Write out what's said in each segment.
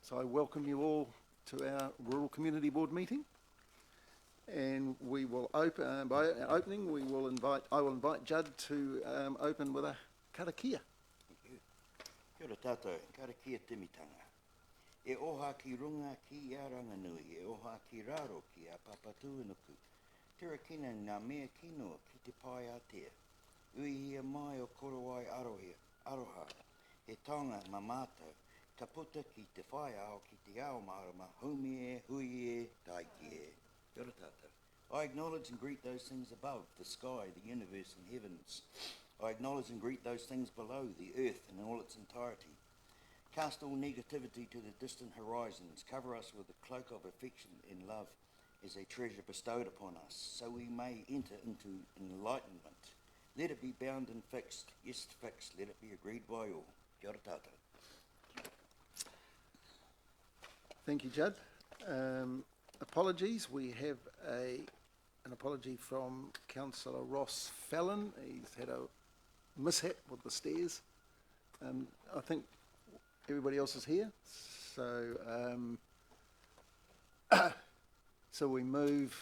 So I welcome you all to our Rural Community Board meeting. And we will open, by opening, I will invite Judd to open with a karakia. Thank you. Kia ora tātou, karakia timitanga. E oha ki runga ki a ranganui, e oha ki raro ki a papatūnuku. Tira kina ngā mea kino ki te pai a tea. Uihia mai o korowai aroha. He taonga mamātau, ka puta ki te whai ao ki te ao marama, haumi e, hui e, taiki e. Kia ora tātou. I acknowledge and greet those things above, the sky, the universe and heavens. I acknowledge and greet those things below, the earth in all its entirety. Cast all negativity to the distant horizons. Cover us with a cloak of affection and love as a treasure bestowed upon us, so we may enter into enlightenment. Let it be bound and fixed. Yes, fixed. Let it be agreed by all. Kia ora tātou. Thank you, Judd. Apologies. We have an apology from Councillor Ross Fallon. He's had a mishap with the stairs. I think everybody else is here. So, so we move.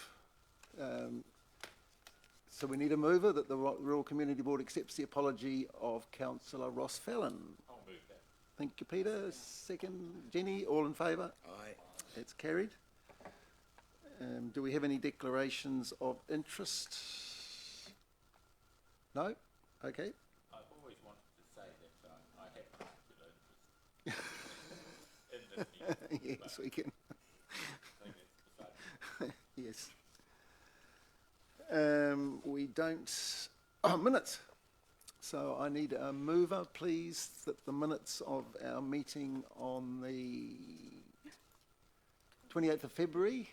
So we need a mover that the Rural Community Board accepts the apology of Councillor Ross Fallon. I'll move that. Thank you, Peter. Second, Jenny. All in favour? Aye. It's carried. Do we have any declarations of interest? No? Okay. I've always wanted to say that I have particular interest in this meeting. Yes, we can. I think it's Yes. We don't... Oh, minutes. So I need a mover, please, that the minutes of our meeting on the 28th of February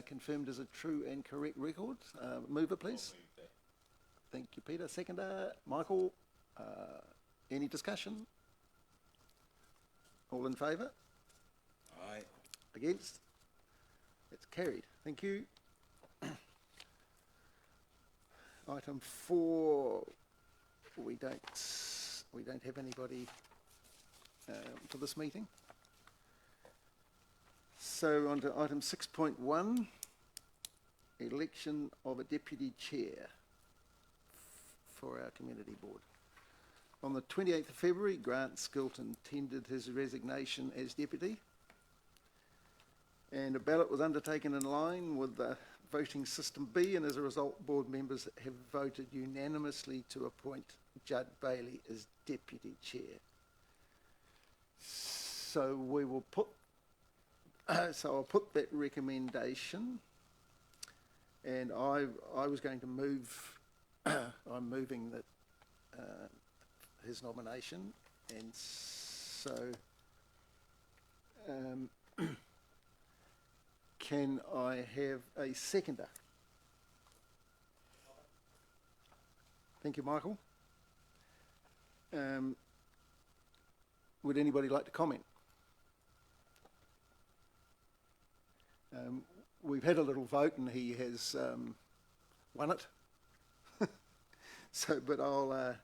confirmed as a true and correct record. Mover, please. I'll move that. Thank you, Peter. Seconder, Michael. Any discussion? All in favour? Aye. Against? It's carried. Thank you. Item 4, we don't have anybody for this meeting. So on to item 6.1, election of a deputy chair for our community board. On the 28th of February, Grant Skilton tendered his resignation as deputy, and a ballot was undertaken in line with the voting system B, and as a result, board members have voted unanimously to appoint Judd Bailey as deputy chair. So we will put, so I'll put that recommendation, and I was going to move, I'm moving that his nomination, and so can I have a seconder? Thank you, Michael. Would anybody like to comment? We've had a little vote and he has won it. So, but I'll,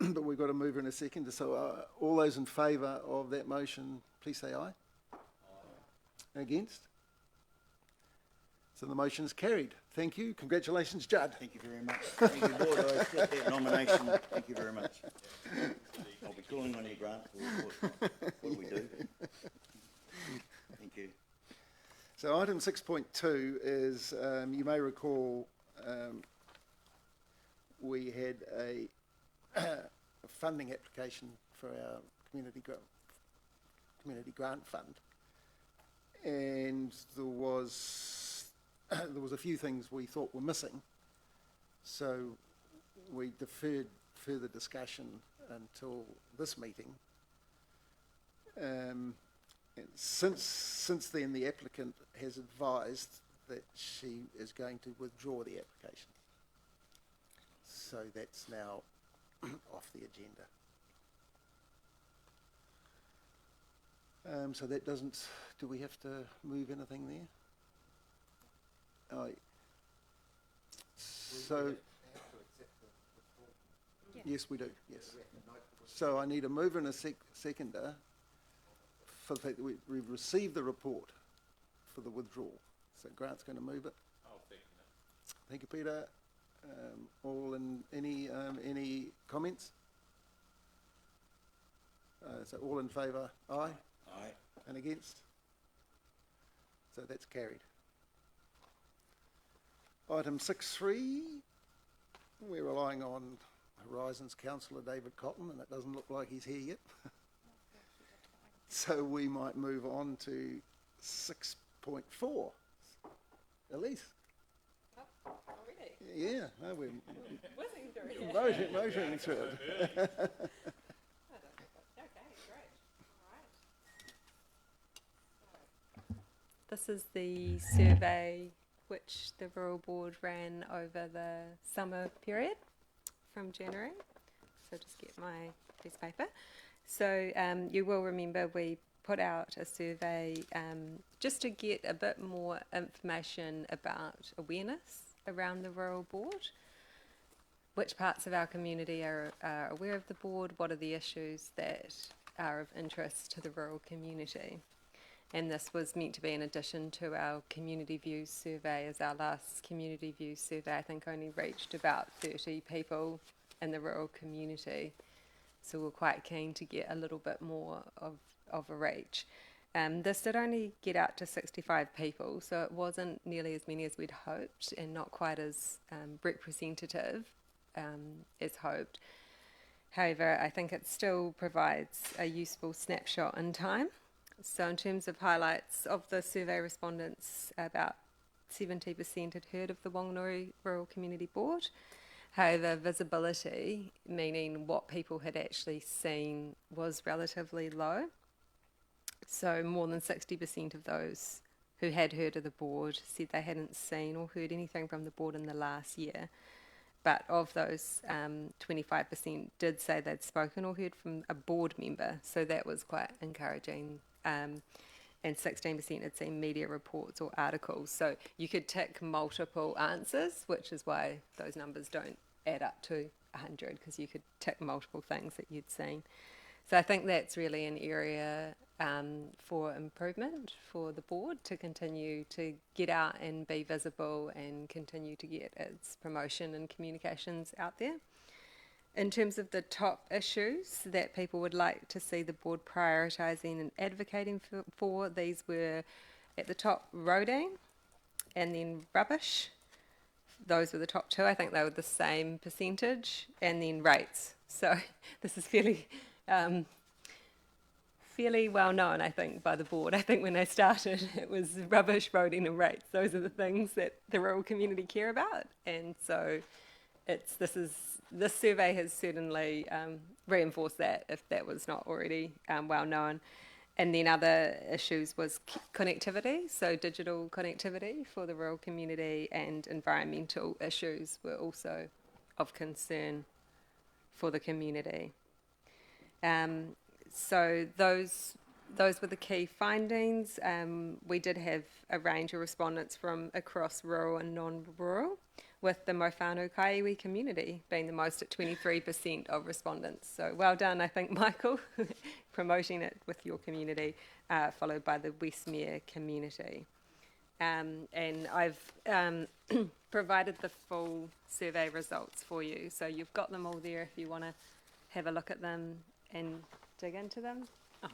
but we've got to move in a second. So all those in favour of that motion, please say aye. Against? So the motion is carried. Thank you. Congratulations, Judd. Thank you very much. Thank you, Board. I accept that nomination. Thank you very much. I'll be calling on you, Grant, for what we do. Thank you. So item 6.2 is, you may recall, we had a funding application for our community grant fund. And there was a few things we thought were missing, so we deferred further discussion until this meeting. And since then, the applicant has advised that she is going to withdraw the application. So that's now off the agenda. So that doesn't, do we have to move anything there? So, yes, we do, yes. So I need a mover and a seconder for the fact that we've received the report for the withdrawal. So Grant's going to move it. I'll second it. Thank you, Peter. All in any comments? So all in favour, aye? Aye. And against? So that's carried. Item 6.3, we're relying on Horizons councillor David Cotton, and it doesn't look like he's here yet. So we might move on to 6.4. Elise? Oh, already? Yeah, no, we're Whizzing through here. motoring through it. Okay, great. All right. This is the survey which the Rural Board ran over the summer period from January. So just get my piece of paper. So you will remember we put out a survey just to get a bit more information about awareness around the Rural Board. Which parts of our community are aware of the board? What are the issues that are of interest to the rural community? And this was meant to be in addition to our community views survey, as our last community views survey I think only reached about 30 people in the rural community. So we're quite keen to get a little bit more of a reach. This did only get out to 65 people, so it wasn't nearly as many as we'd hoped and not quite as representative as hoped. However, I think it still provides a useful snapshot in time. So in terms of highlights of the survey respondents, about 70% had heard of the Whanganui Rural Community Board. However, visibility, meaning what people had actually seen, was relatively low. So more than 60% of those who had heard of the board said they hadn't seen or heard anything from the board in the last year. But of those, 25% did say they'd spoken or heard from a board member, so that was quite encouraging. And 16% had seen media reports or articles. So you could tick multiple answers, which is why those numbers don't add up to 100, because you could tick multiple things that you'd seen. So I think that's really an area for improvement for the board to continue to get out and be visible and continue to get its promotion and communications out there. In terms of the top issues that people would like to see the board prioritising and advocating for, these were at the top roading and then rubbish. Those were the top two. I think they were the same percentage, and then rates. So this is fairly well known, I think, by the board. I think when they started, it was rubbish, roading and rates. Those are the things that the rural community care about. And so this survey has certainly reinforced that, if that was not already well known. And then other issues was connectivity, so digital connectivity for the rural community, and environmental issues were also of concern for the community. So those were the key findings. We did have a range of respondents from across rural and non-rural, with the Mofanu Kaiwi community being the most at 23% of respondents. So well done, I think, Michael, promoting it with your community, followed by the Westmere community. And I've provided the full survey results for you. So you've got them all there if you want to have a look at them and dig into them. Oh,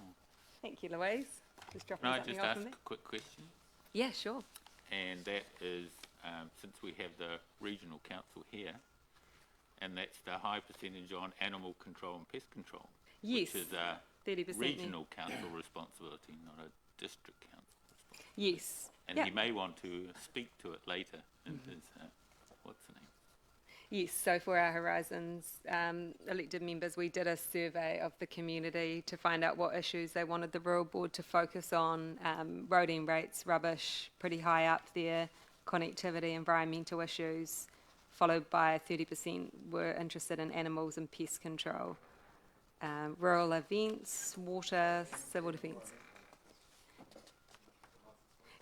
thank you, Louise. Just dropping Can I something just off ask on a me. quick question? Yeah, sure. And that is, since we have the regional council here, and that's the high percentage on animal control and pest control, Yes, which is a 30% regional council responsibility, not a district council responsibility. Yes. And yeah. he may want to speak to it later in his, what's the name? Yes, so for our Horizons elected members, we did a survey of the community to find out what issues they wanted the Rural Board to focus on. Roading rates, rubbish, pretty high up there, connectivity, environmental issues, followed by 30% were interested in animals and pest control. Rural events, water, civil defence.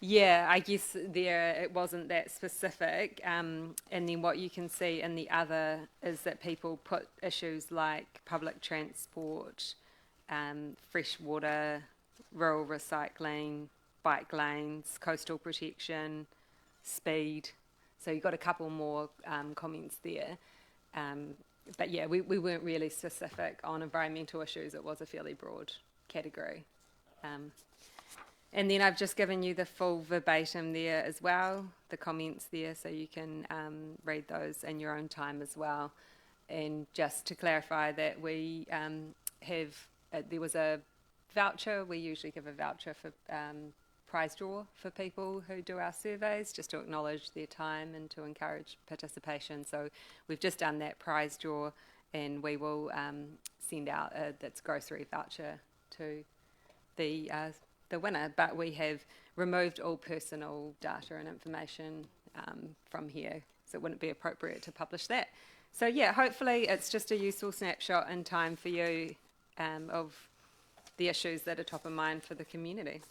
Yeah, I guess there it wasn't that specific. And then what you can see in the other is that people put issues like public transport, fresh water, rural recycling, bike lanes, coastal protection, speed. So you got a couple more comments there. But yeah, we weren't really specific on environmental issues. It was a fairly broad category. And then I've just given you the full verbatim there as well, the comments there, so you can read those in your own time as well. And just to clarify that we there was a voucher. We usually give a voucher for prize draw for people who do our surveys, just to acknowledge their time and to encourage participation. So we've just done that prize draw, and we will send out that's grocery voucher to the winner. But we have removed all personal data and information from here, so it wouldn't be appropriate to publish that. So yeah, hopefully it's just a useful snapshot in time for you of the issues that are top of mind for the community.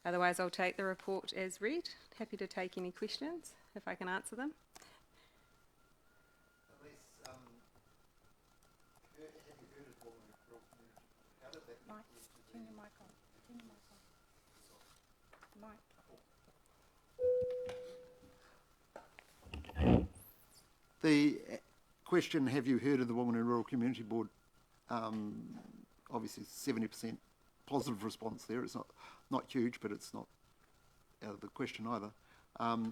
Otherwise, I'll take the report as read. Happy to take any questions if I can answer them. Mike, turn your mic on. Turn your mic on. Mike. The question, have you heard of the Whanganui Rural Community Board? Obviously 70% positive response there. It's not huge, but it's not out of the question either.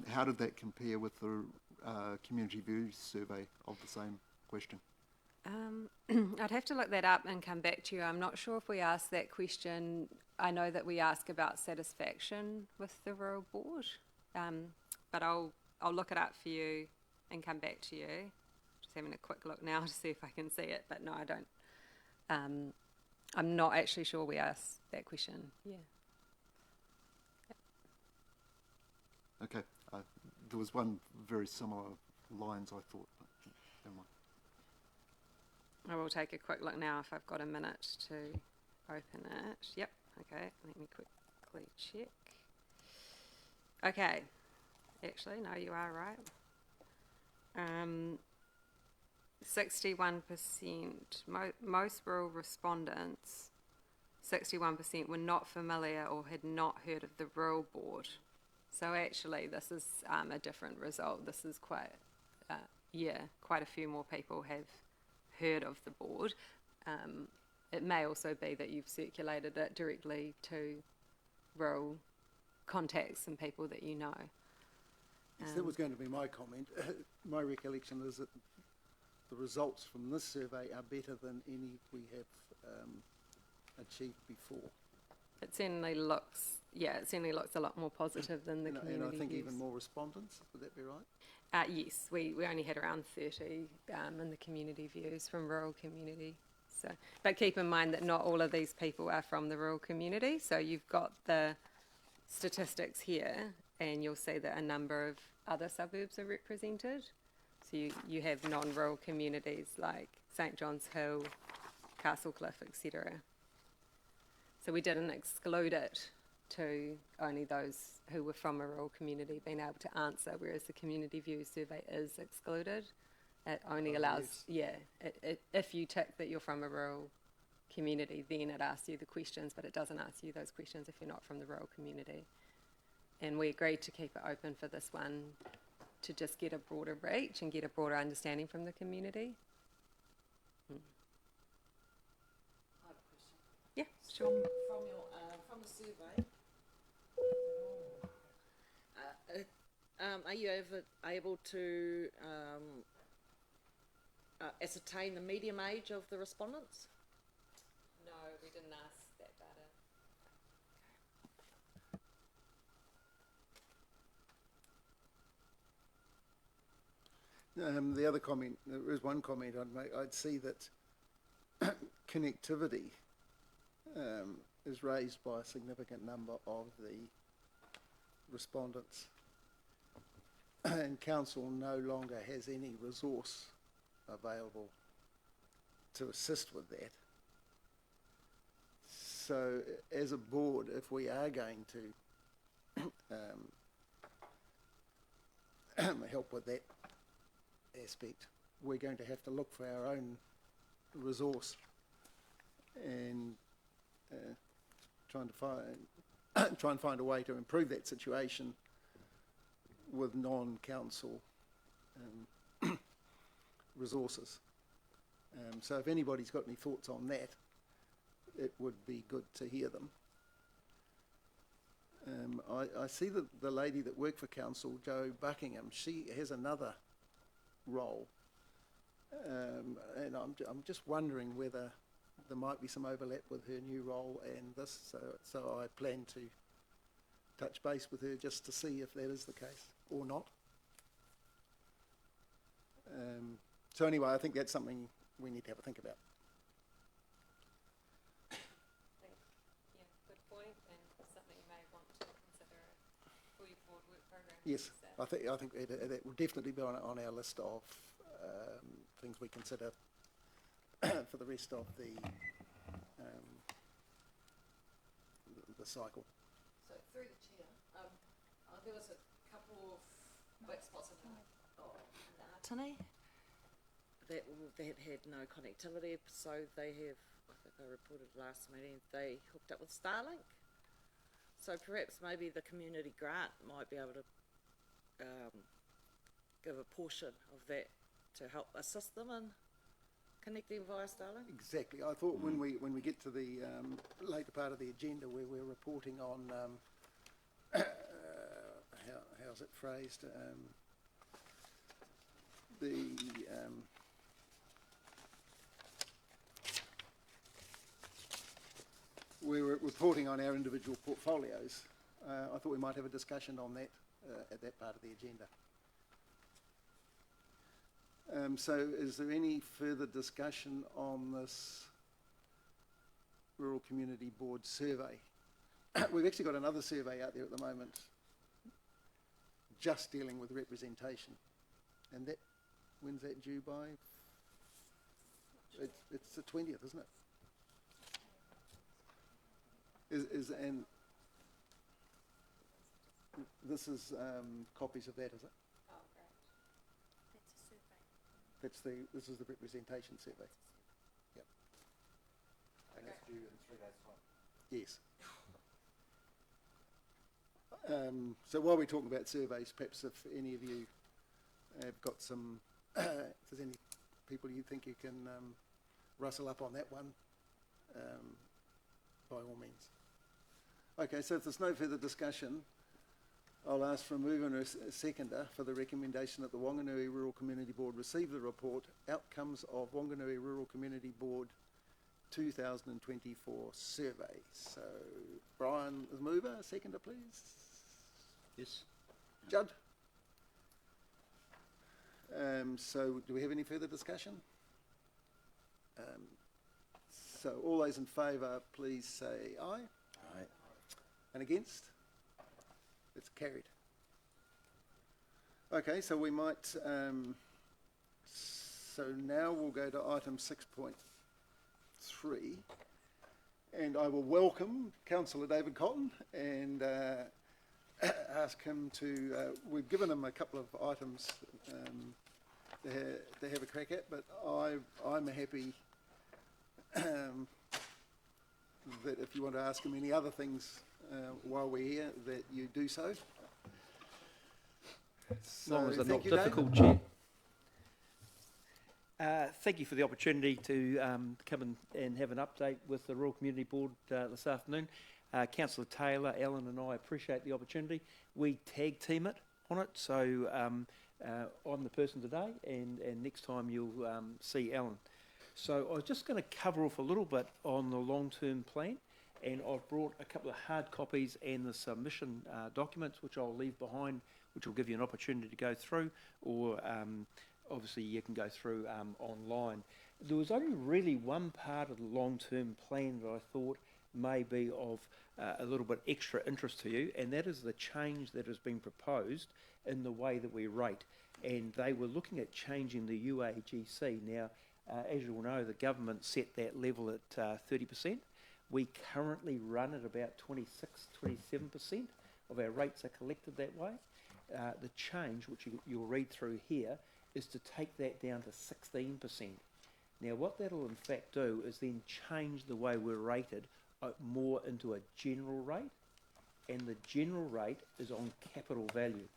How did that compare with the community views survey of the same question? I'd have to look that up and come back to you. I'm not sure if we asked that question. I know that we ask about satisfaction with the rural board, but I'll look it up for you and come back to you. Just having a quick look now to see if I can see it, but no, I don't. I'm not actually sure we asked that question. Yeah. Okay. There was one very similar lines, I thought. But never mind. I will take a quick look now if I've got a minute to open it. Yep. Okay. Let me quickly check. Okay. Actually, no, you are right. 61%, most rural respondents, 61% were not familiar or had not heard of the rural board. So actually this is a different result. This is quite a few more people have heard of the board. It may also be that you've circulated it directly to rural contacts and people that you know. Yes, that was going to be my comment. My recollection is that the results from this survey are better than any we have achieved before. It certainly looks a lot more positive than the community And I think views. even more respondents, would that be right? Yes, we only had around 30 in the community views from rural community. So, but keep in mind that not all of these people are from the rural community. So you've got the statistics here, and you'll see that a number of other suburbs are represented. So you have non-rural communities like St John's Hill, Castlecliff, etc. So we didn't exclude it to only those who were from a rural community being able to answer, whereas the community view survey is excluded. It only allows, if you tick that you're from a rural community, then it asks you the questions, but it doesn't ask you those questions if you're not from the rural community. And we agreed to keep it open for this one to just get a broader reach and get a broader understanding from the community. I have a question. Yeah, sure. From the survey, are you able to ascertain the medium age of the respondents? No, we didn't ask that data. The other comment, there was one comment I'd make. I'd see that connectivity is raised by a significant number of the respondents, and council no longer has any resource available to assist with that. So as a board, if we are going to help with that aspect, we're going to have to look for our own resource, and trying to find a way to improve that situation with non-council resources. So if anybody's got any thoughts on that, it would be good to hear them. I see that the lady that worked for council, Jo Buckingham, she has another role, and I'm just wondering whether there might be some overlap with her new role and this, so I plan to touch base with her just to see if that is the case or not. So anyway, I think that's something we need to have a think about. Yeah, good point, and something you may want to consider for your board work program. Yes, I think that will definitely be on our list of things we consider for the rest of the cycle. So through the chair, there was a couple of work spots in Ngātini that had no connectivity, so they have, I think I reported last meeting, they hooked up with Starlink. So perhaps maybe the community grant might be able to give a portion of that to help assist them in connecting via Starlink. Exactly. I thought when we get to the later part of the agenda where we're reporting on how's it phrased, we're reporting on our individual portfolios. I thought we might have a discussion on that at that part of the agenda. So is there any further discussion on this Rural Community Board survey? We've actually got another survey out there at the moment just dealing with representation. And that, when's that due by? It's the 20th, isn't it? And this is copies of that, is it? Oh, great. That's a survey. This is the representation survey. Yep. And that's due in 3 days' time. Yes. So while we're talking about surveys, perhaps if any of you have got some, if there's any people you think you can rustle up on that one, by all means. Okay, so if there's no further discussion, I'll ask for a mover and a seconder for the recommendation that the Whanganui Rural Community Board receive the report, Outcomes of Whanganui Rural Community Board 2024 Survey. So, Brian, the mover, seconder, please. Yes. Judd? So, do we have any further discussion? So, all those in favour, please say aye. Aye. And against? It's carried. Okay, so we might, so now we'll go to item 6.3, and I will welcome Councillor David Cotton and ask him to, we've given him a couple of items to have a crack at, but I'm happy that if you want to ask him any other things while we're here, that you do so. As long as they're not thank you, difficult, Dave. Chair. Thank you for the opportunity to come and have an update with the Rural Community Board this afternoon. Councillor Taylor, Alan and I appreciate the opportunity. We tag team it on it, so I'm the person today, and next time you'll see Alan. So I was just going to cover off a little bit on the long-term plan, and I've brought a couple of hard copies and the submission documents, which I'll leave behind, which will give you an opportunity to go through, or obviously you can go through online. There was only really one part of the long-term plan that I thought may be of a little bit extra interest to you, and that is the change that has been proposed in the way that we rate. And they were looking at changing the UAGC. Now, as you will know, the government set that level at 30%. We currently run at about 26, 27% of our rates are collected that way. The change, which you'll read through here, is to take that down to 16%. Now, what that'll in fact do is then change the way we're rated more into a general rate, and the general rate is on capital value.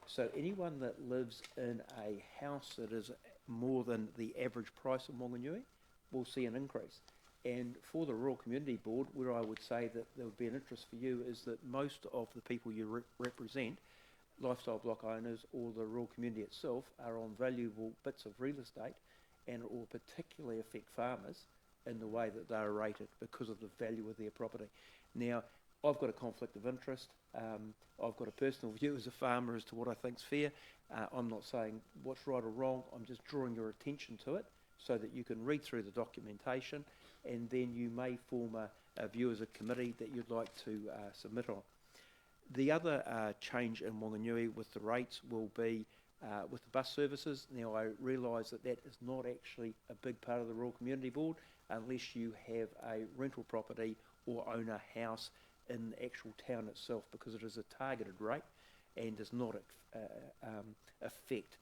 So anyone that lives in a house that is more than the average price of Whanganui will see an increase. And for the Rural Community Board, where I would say that there would be an interest for you is that most of the people you represent, lifestyle block owners or the rural community itself, are on valuable bits of real estate and it will particularly affect farmers in the way that they are rated because of the value of their property. Now, I've got a conflict of interest. I've got a personal view as a farmer as to what I think's fair. I'm not saying what's right or wrong. I'm just drawing your attention to it so that you can read through the documentation and then you may form a view as a committee that you'd like to submit on. The other change in Whanganui with the rates will be with the bus services. Now, I realise that that is not actually a big part of the Rural Community Board unless you have a rental property or own a house in the actual town itself, because it is a targeted rate and does not affect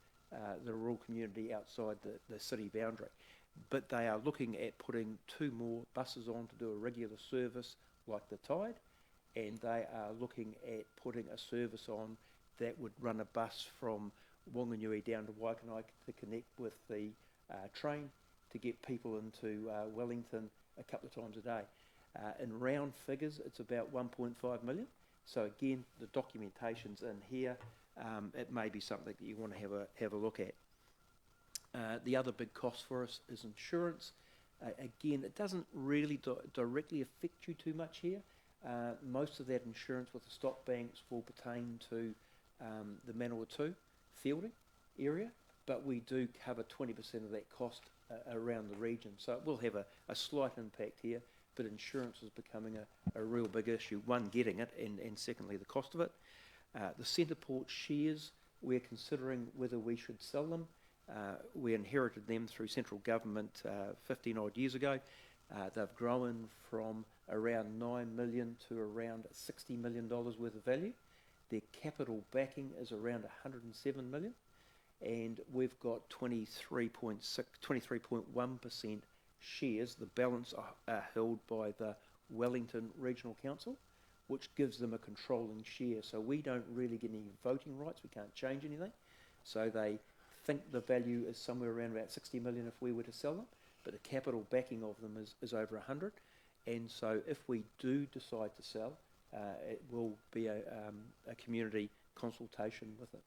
the rural community outside the city boundary. But they are looking at putting 2 more buses on to do a regular service like the Tide, and they are looking at putting a service on that would run a bus from Whanganui down to Waikanai to connect with the train to get people into Wellington a couple of times a day. In round figures, it's about 1.5 million. So again, the documentation's in here. It may be something that you want to have a look at. The other big cost for us is insurance. Again, it doesn't really directly affect you too much here. Most of that insurance with the stock banks will pertain to the Manawatu fielding area, but we do cover 20% of that cost around the region. So it will have a slight impact here, but insurance is becoming a real big issue. One, getting it, and secondly, the cost of it. The Centreport shares, we're considering whether we should sell them. We inherited them through central government 15 odd years ago. They've grown from around 9 million to around $60 million worth of value. Their capital backing is around 107 million, and we've got 23.1% shares. The balance are held by the Wellington Regional Council, which gives them a controlling share. So we don't really get any voting rights. We can't change anything. So they think the value is somewhere around about 60 million if we were to sell them, but the capital backing of them is over 100. And so if we do decide to sell, it will be a community consultation with it.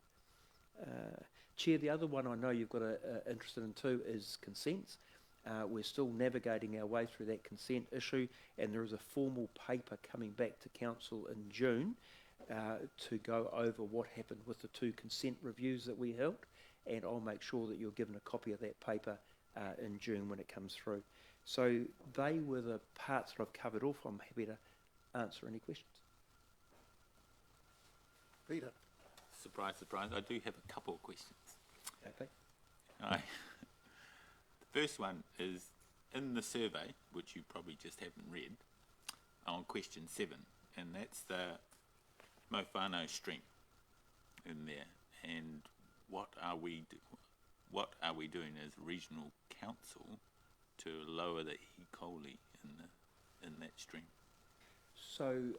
Chair, the other one I know you've got interested in too is consents. We're still navigating our way through that consent issue, and there is a formal paper coming back to Council in June to go over what happened with the 2 consent reviews that we held, and I'll make sure that you're given a copy of that paper in June when it comes through. So they were the parts that I've covered off. I'm happy to answer any questions. Peter. Surprise, surprise. I do have a couple of questions. Okay. Aye. The first one is, in the survey, which you probably just haven't read, on question 7, and that's the Mofano stream in there, and what are we doing as regional council to lower the E. coli in that stream? So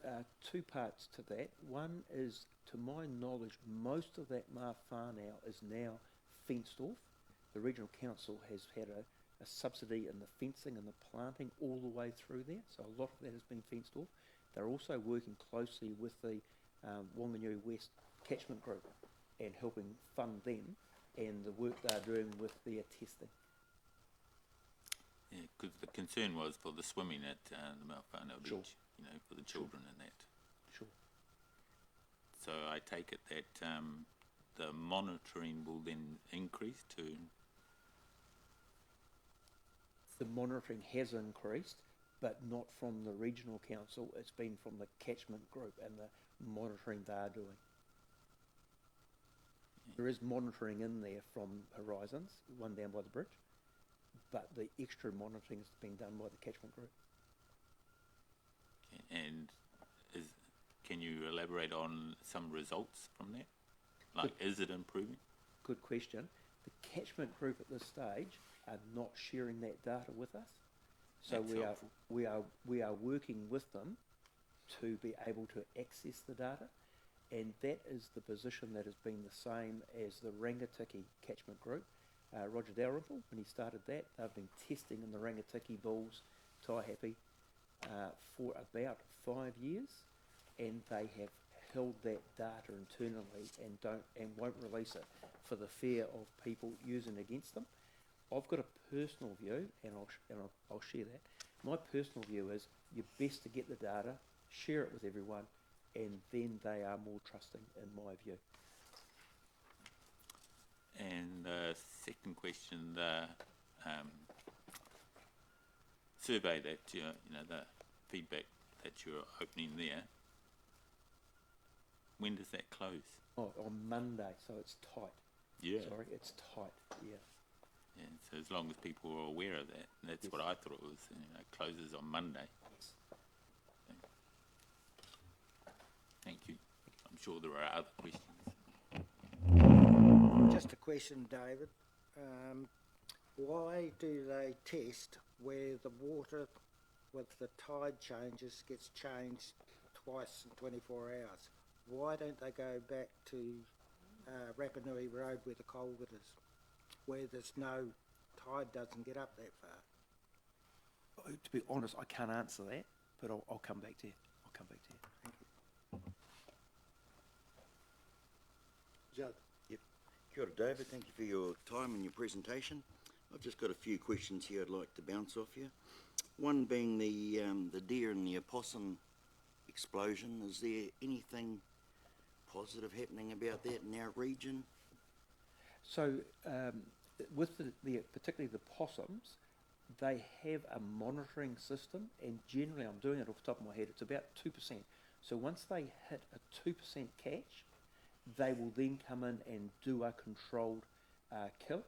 2 parts to that. One is, to my knowledge, most of that Mawhanau is now fenced off. The regional council has had a subsidy in the fencing and the planting all the way through there, so a lot of that has been fenced off. They're also working closely with the Whanganui West catchment group and helping fund them and the work they're doing with their testing. Yeah, because the concern was for the swimming at the Mawhanau Sure. beach, for the children and that. Sure. So I take it that the monitoring will then increase to... The monitoring has increased, but not from the regional council. It's been from the catchment group and the monitoring they're doing. There is monitoring in there from Horizons, one down by the bridge, but the extra monitoring is being done by the catchment group. Okay, and can you elaborate on some results from that? Like, is it improving? Good question. The catchment group at this stage are not sharing that data with us. So That's helpful. we are working with them to be able to access the data, and that is the position that has been the same as the Rangatiki catchment group. Roger Dalrymple, when he started that, they've been testing in the Rangatiki bulls, Taihape, for about 5 years, and they have held that data internally and won't release it for the fear of people using against them. I've got a personal view, and I'll share that. My personal view is you're best to get the data, share it with everyone, and then they are more trusting, in my view. And the second question, the survey that the feedback that you're opening there, when does that close? Oh, on Monday, so it's tight. Yeah. Sorry, it's tight, yeah. Yeah, so as long as people are aware of that, that's Yes. what I thought it was. It closes on Monday. Thank you. I'm sure there are other questions. Just a question, David. Why do they test where the water with the tide changes gets changed twice in 24 hours? Why don't they go back to Whanganui Road where the culvert is, where there's no tide doesn't get up that far? To be honest, I can't answer that, but I'll come back to you. Thank you. Judd. Kia ora, David. Thank you for your time and your presentation. I've just got a few questions here I'd like to bounce off you. One being the deer and the opossum explosion. Is there anything positive happening about that in our region? So, with the particularly the possums, they have a monitoring system, and generally, I'm doing it off the top of my head, it's about 2%. So once they hit a 2% catch, they will then come in and do a controlled kill,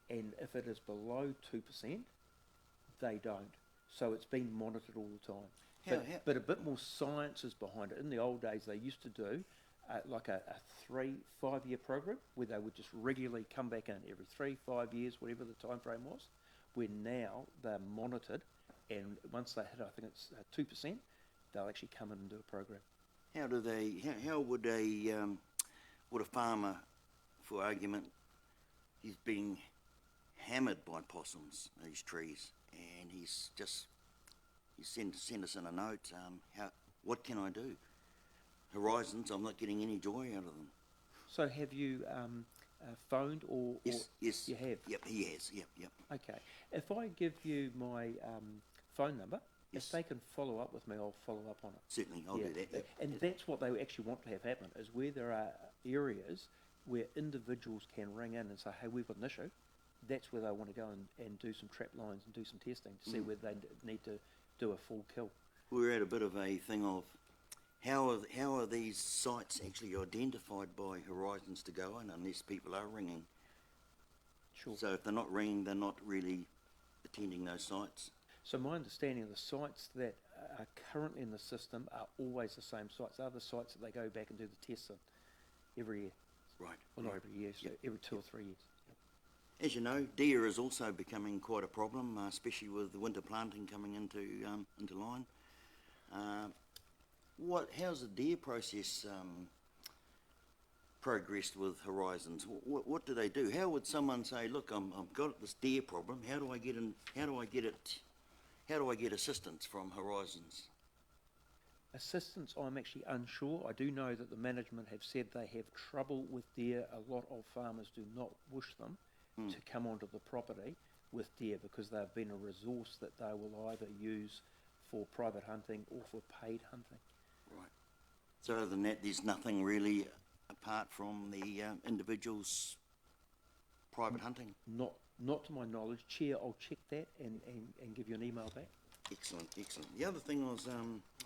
and if it is below 2%, they don't. So it's been monitored all the time. But a bit more science is behind it. In the old days, they used to do like a 3-5 year program where they would just regularly come back in every 3-5 years, whatever the time frame was, where now they're monitored, and once they hit, I think it's 2%, they'll actually come in and do a program. How do they? How would a farmer, for argument, he's being hammered by possums, these trees, and he sent us in a note. What can I do? Horizons, I'm not getting any joy out of them. So have you phoned or Yes, you have? Yep, he has. Yep. Okay. If I give you my phone number, Yes. if they can follow up with me, I'll follow up on it. Certainly, I'll do that. Yep. And that's what they actually want to have happen, is where there are areas where individuals can ring in and say, hey, we've got an issue. That's where they want to go and do some trap lines and do some testing to see whether they need to do a full kill. We're at a bit of a thing of how are these sites actually identified by Horizons to go in unless people are ringing? Sure. So if they're not ringing, they're not really attending those sites. So my understanding of the sites that are currently in the system are always the same sites. They're the sites that they go back and do the tests in every year. Right. Well, not every year, so Yep. every 2 or 3 years. As you know, deer is also becoming quite a problem, especially with the winter planting coming into line. How's the deer process progressed with Horizons? What do they do? How would someone say, look, I've got this deer problem. How do I get in? How do I get assistance from Horizons? Assistance, I'm actually unsure. I do know that the management have said they have trouble with deer. A lot of farmers do not wish them to come onto the property with deer because they've been a resource that they will either use for private hunting or for paid hunting. Right. So other than that, there's nothing really apart from the individuals' private hunting? Not to my knowledge. Chair, I'll check that and give you an email back. Excellent. The other thing I was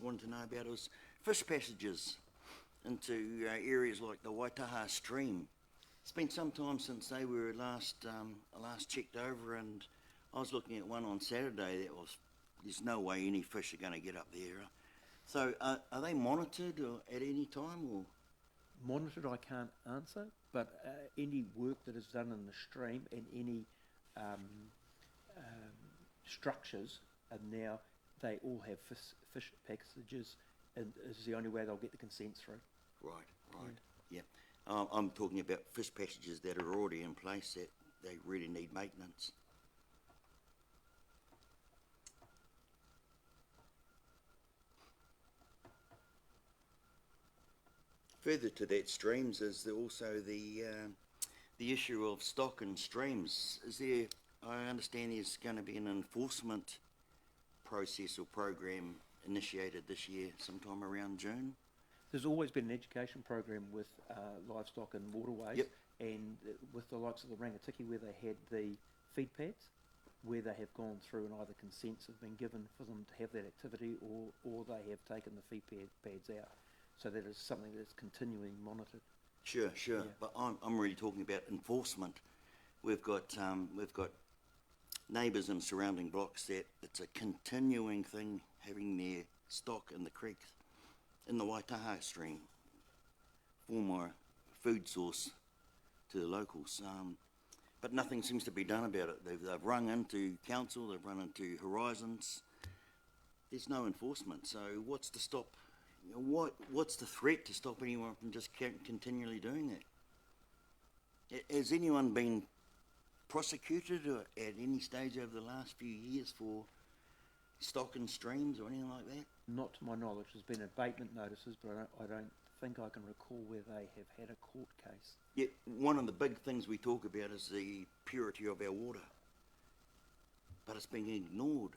wanted to know about was fish passages into areas like the Waitaha stream. It's been some time since they were last checked over, and I was looking at one on Saturday. There's no way any fish are going to get up there. So are they monitored at any time? Or? Monitored, I can't answer, but any work that is done in the stream and any structures and now they all have fish packages, and is the only way they'll get the consents through. Right, right, yeah. I'm talking about fish packages that are already in place that they really need maintenance. Further to that, streams, is also the issue of stock in streams. Is there, I understand there's going to be an enforcement process or program initiated this year, sometime around June? There's always been an education program with livestock and waterways, Yep. and with the likes of the Rangatiki, where they had the feed pads, where they have gone through and either consents have been given for them to have that activity, or they have taken the feed pads out. So that is something that's continually monitored. Sure, sure. Yeah. But I'm really talking about enforcement. We've got neighbours in surrounding blocks that it's a continuing thing, having their stock in the creeks, in the Waitaha stream, former food source to the locals. But nothing seems to be done about it. They've rung into council, they've run into Horizons. There's no enforcement. So what's to stop? What's the threat to stop anyone from just continually doing that? Has anyone been prosecuted or at any stage over the last few years for stock in streams or anything like that? Not to my knowledge. There's been abatement notices, but I don't think I can recall where they have had a court case. Yeah, one of the big things we talk about is the purity of our water, but it's being ignored.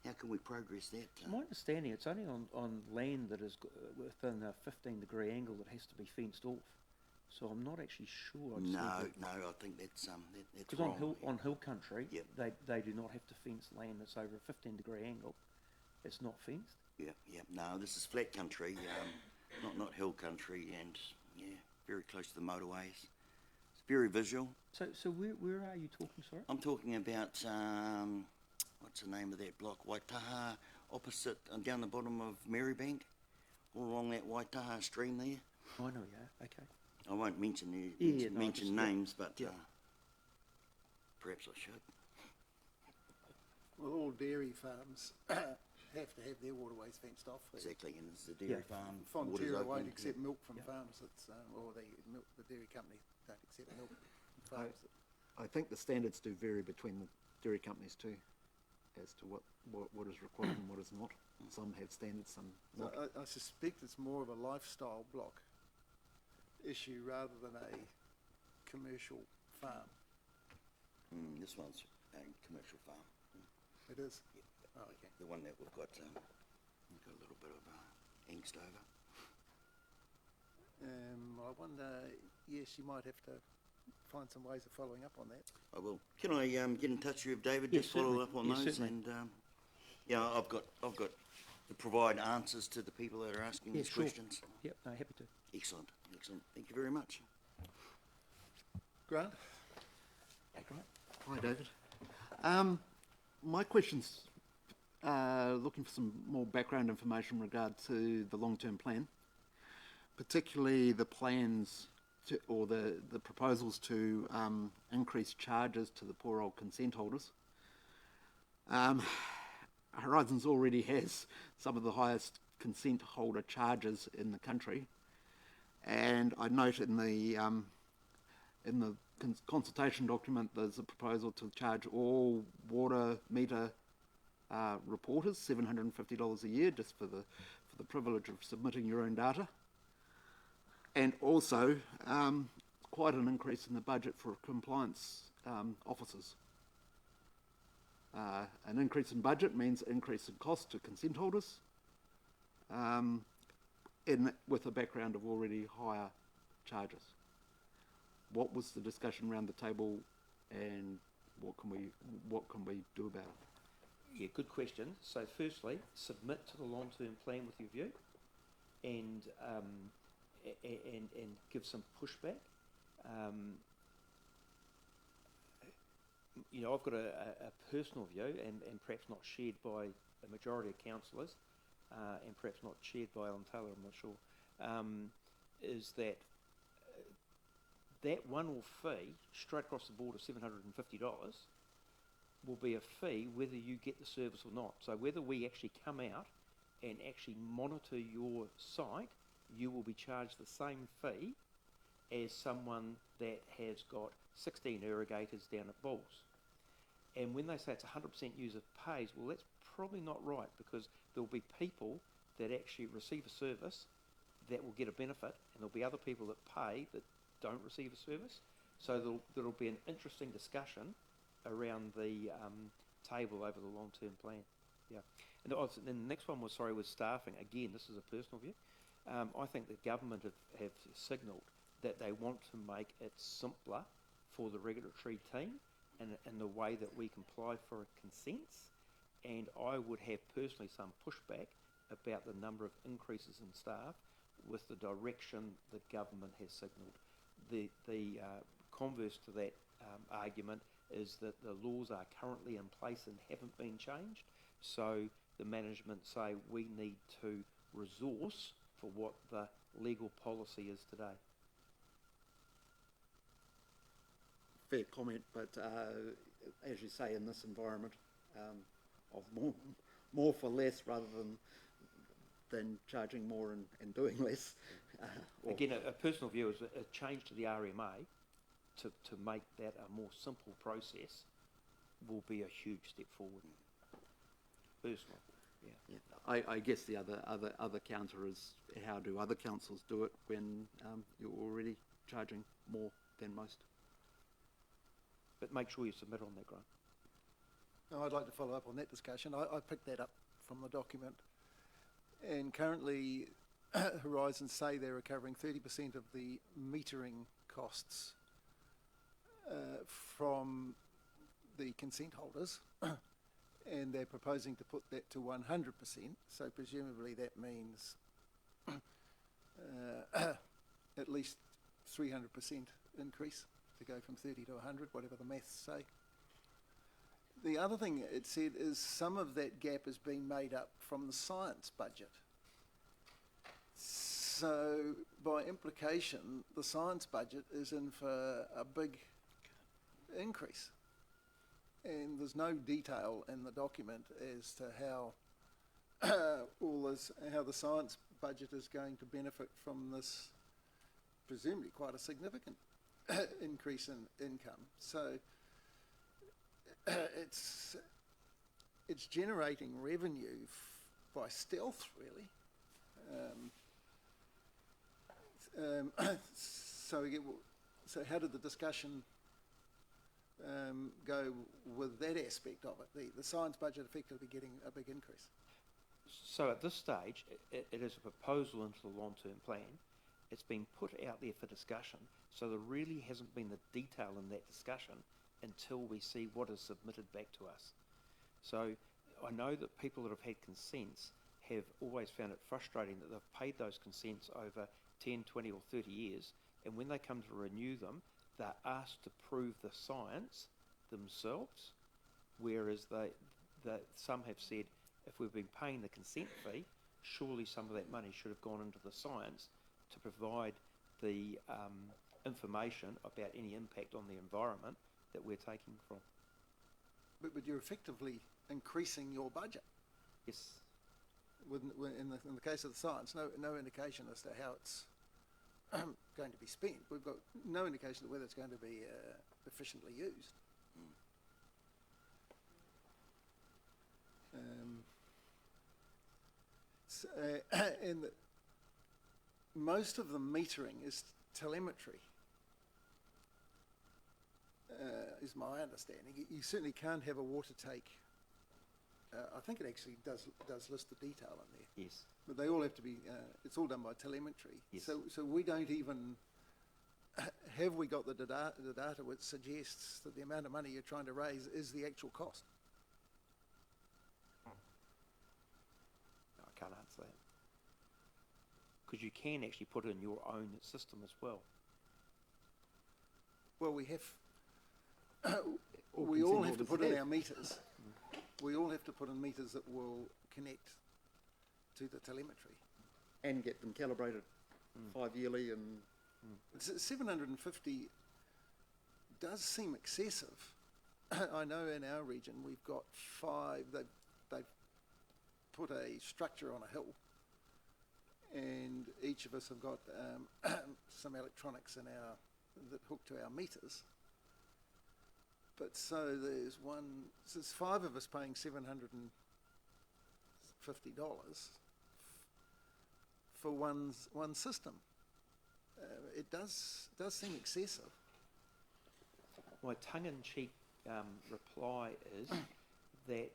How can we progress that? To my understanding, it's only on land that is within a 15-degree angle that has to be fenced off. So I'm not actually sure. No, I think that's Because wrong. on hill country, Yep. they do not have to fence land that's over a 15-degree angle. It's not fenced. Yeah. No, this is flat country, not hill country, and yeah, very close to the motorways. It's very visual. So where are you talking, sorry? I'm talking about what's the name of that block? Waitaha, opposite down the bottom of Marybank, all along that Waitaha stream there. I know, yeah. Okay. I won't mention just- names, but yeah. Perhaps I should. Well, all dairy farms have to have their waterways fenced off. Exactly, and it's the dairy Yeah. farm. water's Fonterra open, won't accept milk from Yeah. farms, or the dairy company don't accept milk from farms. I think the standards do vary between the dairy companies too, as to what is required and what is not. Some have standards, some So not. I suspect it's more of a lifestyle block issue rather than a commercial farm. This one's a commercial farm. It is? Oh, okay. The one that we've got a little bit of angst over. I wonder, yes, you might have to find some ways of following up on that. I will. Can I get in touch with David? Yes, Just follow certainly. up on Yes, those, certainly. and yeah, I've got to provide answers to the people that are asking Yeah, these sure. questions. Yep, no, happy to. Excellent. Thank you very much. Grant? Hi, David. My question's looking for some more background information in regard to the long-term plan, particularly the plans to, or the proposals to increase charges to the poor old consent holders. Horizons already has some of the highest consent holder charges in the country, and I note in the consultation document there's a proposal to charge all water meter reporters $750 a year just for the privilege of submitting your own data, and also quite an increase in the budget for compliance officers. An increase in budget means increase in cost to consent holders, with a background of already higher charges. What was the discussion around the table, and what can we do about it? Yeah, good question. So firstly, submit to the long-term plan with your view, and give some pushback. I've got a personal view, and perhaps not shared by a majority of councillors, and perhaps not shared by Alan Taylor, I'm not sure, is that that one-off fee straight across the board of $750 will be a fee whether you get the service or not. So whether we actually come out and actually monitor your site, you will be charged the same fee as someone that has got 16 irrigators down at Bulls. And when they say it's 100% user pays, well, that's probably not right, because there will be people that actually receive a service that will get a benefit, and there'll be other people that pay that don't receive a service. So there'll be an interesting discussion around the table over the long-term plan. Yeah. And then the next one was staffing. Again, this is a personal view. I think the government have signalled that they want to make it simpler for the regulatory team and the way that we comply for consents. And I would have personally some pushback about the number of increases in staff with the direction the government has signalled. The converse to that argument is that the laws are currently in place and haven't been changed. So the management say we need to resource for what the legal policy is today. Fair comment, but as you say, in this environment of more for less rather than charging more and doing less. Again, a personal view is a change to the RMA to make that a more simple process will be a huge step forward. Personal, yeah. I guess the other counter is, how do other councils do it when you're already charging more than most? But make sure you submit on that, Grant. No, I'd like to follow up on that discussion. I picked that up from the document, and currently Horizon say they're recovering 30% of the metering costs from the consent holders, and they're proposing to put that to 100%, so presumably that means at least 300% increase to go from 30 to 100, whatever the maths say. The other thing it said is some of that gap has been made up from the science budget. So by implication, the science budget is in for a big increase. And there's no detail in the document as to how how the science budget is going to benefit from this, presumably quite a significant increase in income. So it's generating revenue by stealth, really. So how did the discussion go with that aspect of it? The science budget effectively getting a big increase. So at this stage, it is a proposal into the long-term plan. It's been put out there for discussion, so there really hasn't been the detail in that discussion until we see what is submitted back to us. So I know that people that have had consents have always found it frustrating that they've paid those consents over 10, 20 or 30 years, and when they come to renew them, they're asked to prove the science themselves, whereas some have said, if we've been paying the consent fee, surely some of that money should have gone into the science to provide the information about any impact on the environment that we're taking from. But you're effectively increasing your budget. Yes. In the case of the science, no indication as to how it's going to be spent. We've got no indication of whether it's going to be efficiently used. And most of the metering is telemetry, is my understanding. You certainly can't have a water take. I think it actually does list the detail in there. Yes. But they all have to be. It's all done by telemetry. Yes. So we don't even have we got the data which suggests that the amount of money you're trying to raise is the actual cost. No, I can't answer that. Because you can actually put in your own system as well. Well, we have. We all have to put in our meters. We all have to put in meters that will connect to the telemetry. And get them calibrated 5 yearly and... 750 does seem excessive I know in our region we've got 5. They've put a structure on a hill, and each of us have got some electronics in our that hook to our meters. But so there's 5 of us paying $750 for one system. It does seem excessive. My tongue-in-cheek reply is that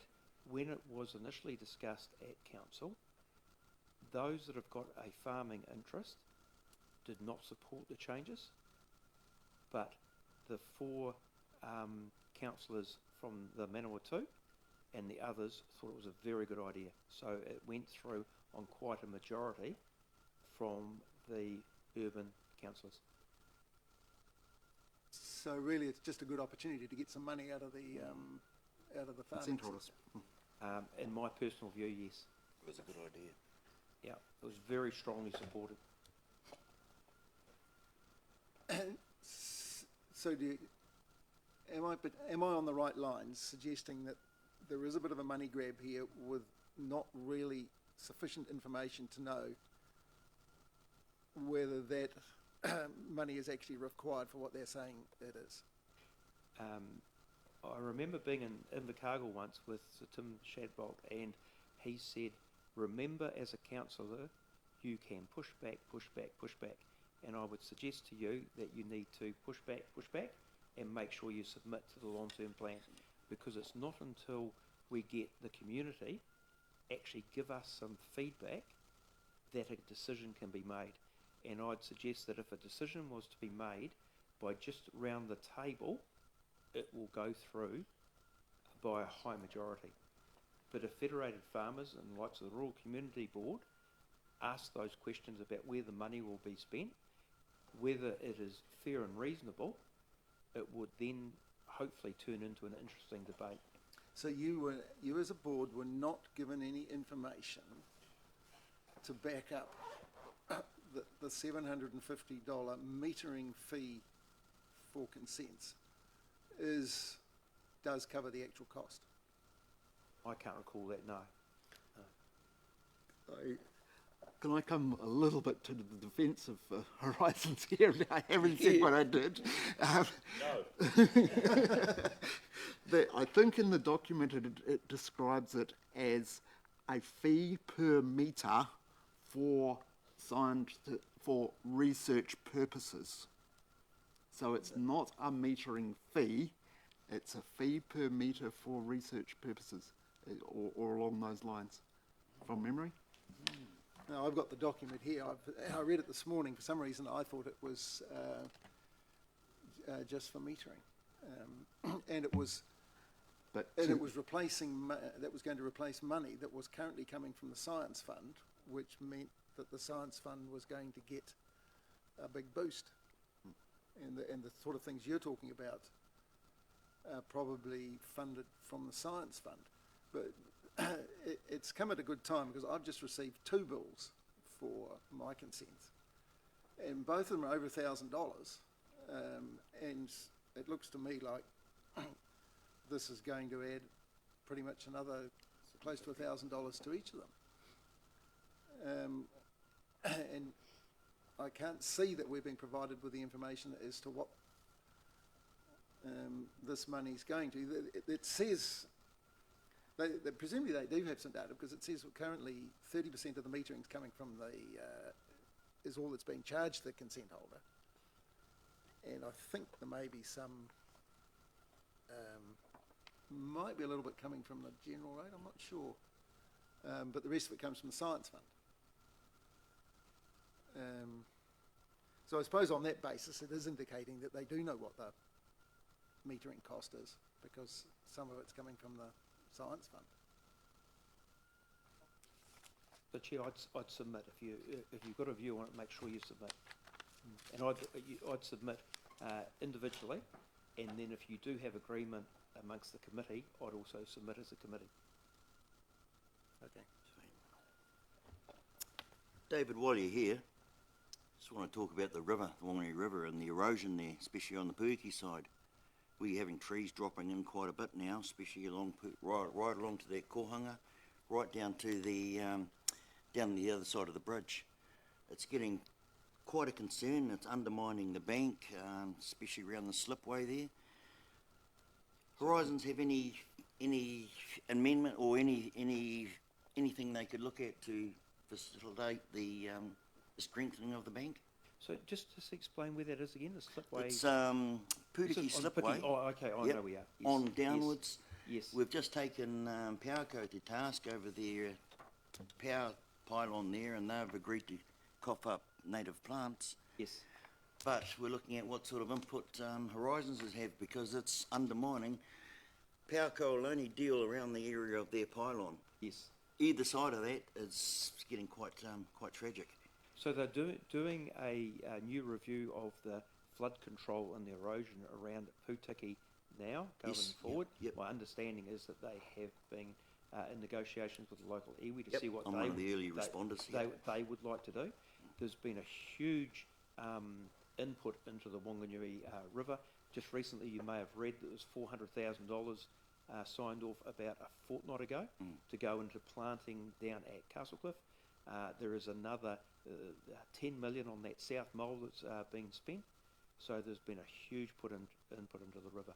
when it was initially discussed at council, those that have got a farming interest did not support the changes, but the 4 councillors from the Manawatu and the others thought it was a very good idea. So it went through on quite a majority from the urban councillors. So really, it's just a good opportunity to get some money out of the farming sector. In my personal view, yes. It was a good idea. Yeah, it was very strongly supported. So am I on the right lines, suggesting that there is a bit of a money grab here with not really sufficient information to know whether that money is actually required for what they're saying it is? I remember being in Invercargill once with Sir Tim Shadbolt, and he said, remember as a councillor, you can push back, and I would suggest to you that you need to push back, and make sure you submit to the long-term plan, because it's not until we get the community actually give us some feedback that a decision can be made. And I'd suggest that if a decision was to be made by just round the table, it will go through by a high majority. But if Federated Farmers and the likes of the Rural Community Board ask those questions about where the money will be spent, whether it is fair and reasonable, it would then hopefully turn into an interesting debate. So you as a board were not given any information to back up the $750 metering fee for consents does cover the actual cost? I can't recall that, no. Can I come a little bit to the defence of Horizons here? I haven't said what I did. I think in the document it describes it as a fee per metre for research purposes. So it's not a metering fee, it's a fee per metre for research purposes, or along those lines, from memory. Now, I've got the document here. I read it this morning. For some reason, I thought it was just for metering, and it was. It was replacing. That was going to replace money that was currently coming from the Science Fund, which meant that the Science Fund was going to get a big boost, and the sort of things you're talking about are probably funded from the Science Fund, but. It's come at a good time because I've just received 2 bills for my consents, and both of them are over $1,000, and it looks to me like this is going to add pretty much another close to $1,000 to each of them, and I can't see that we're being provided with the information as to what this money's going to. It says. Presumably they do have some data, because it says currently 30% of the metering's coming from is all that's being charged the consent holder, and I think there may be some, might be a little bit coming from the general rate, I'm not sure, but the rest of it comes from the Science Fund. So I suppose on that basis it is indicating that they do know what the metering cost is, because some of it's coming from the Science Fund. But Chair, I'd submit, if you've got a view on it, make sure you submit. And I'd submit individually, and then if you do have agreement amongst the committee, I'd also submit as a committee. Okay. David, while you're here, just want to talk about the river, the Whanganui River, and the erosion there, especially on the Puiki side. we're having trees dropping in quite a bit now, especially right along to that kohanga, right down to the down the other side of the bridge. It's getting quite a concern. It's undermining the bank, especially around the slipway there. Horizons have any amendment or anything they could look at to facilitate the strengthening of the bank? So just explain where that is again, the slipway. It's Is Putiki it on Slipway. Piki? Oh, okay, I Yep. know we are. Yes. On downwards. Yes. We've just taken Powerco to task over their power pylon there, and they've agreed to cough up native plants. Yes. But we're looking at what sort of input Horizons have, because it's undermining. Powerco will only deal around the area of their pylon. Yes. Either side of that is getting quite tragic. So they're doing a new review of the flood control and the erosion around Putiki now, going Yes, forward. yep. My understanding is that they have been in negotiations with the local iwi to Yep, see what I'm one of the early responders, yep. they would like to do. There's been a huge input into the Whanganui River. Just recently, you may have read that there was $400,000 signed off about a fortnight ago to go into planting down at Castlecliff. There is another 10 million on that south mole that's being spent. So there's been a huge input into the river.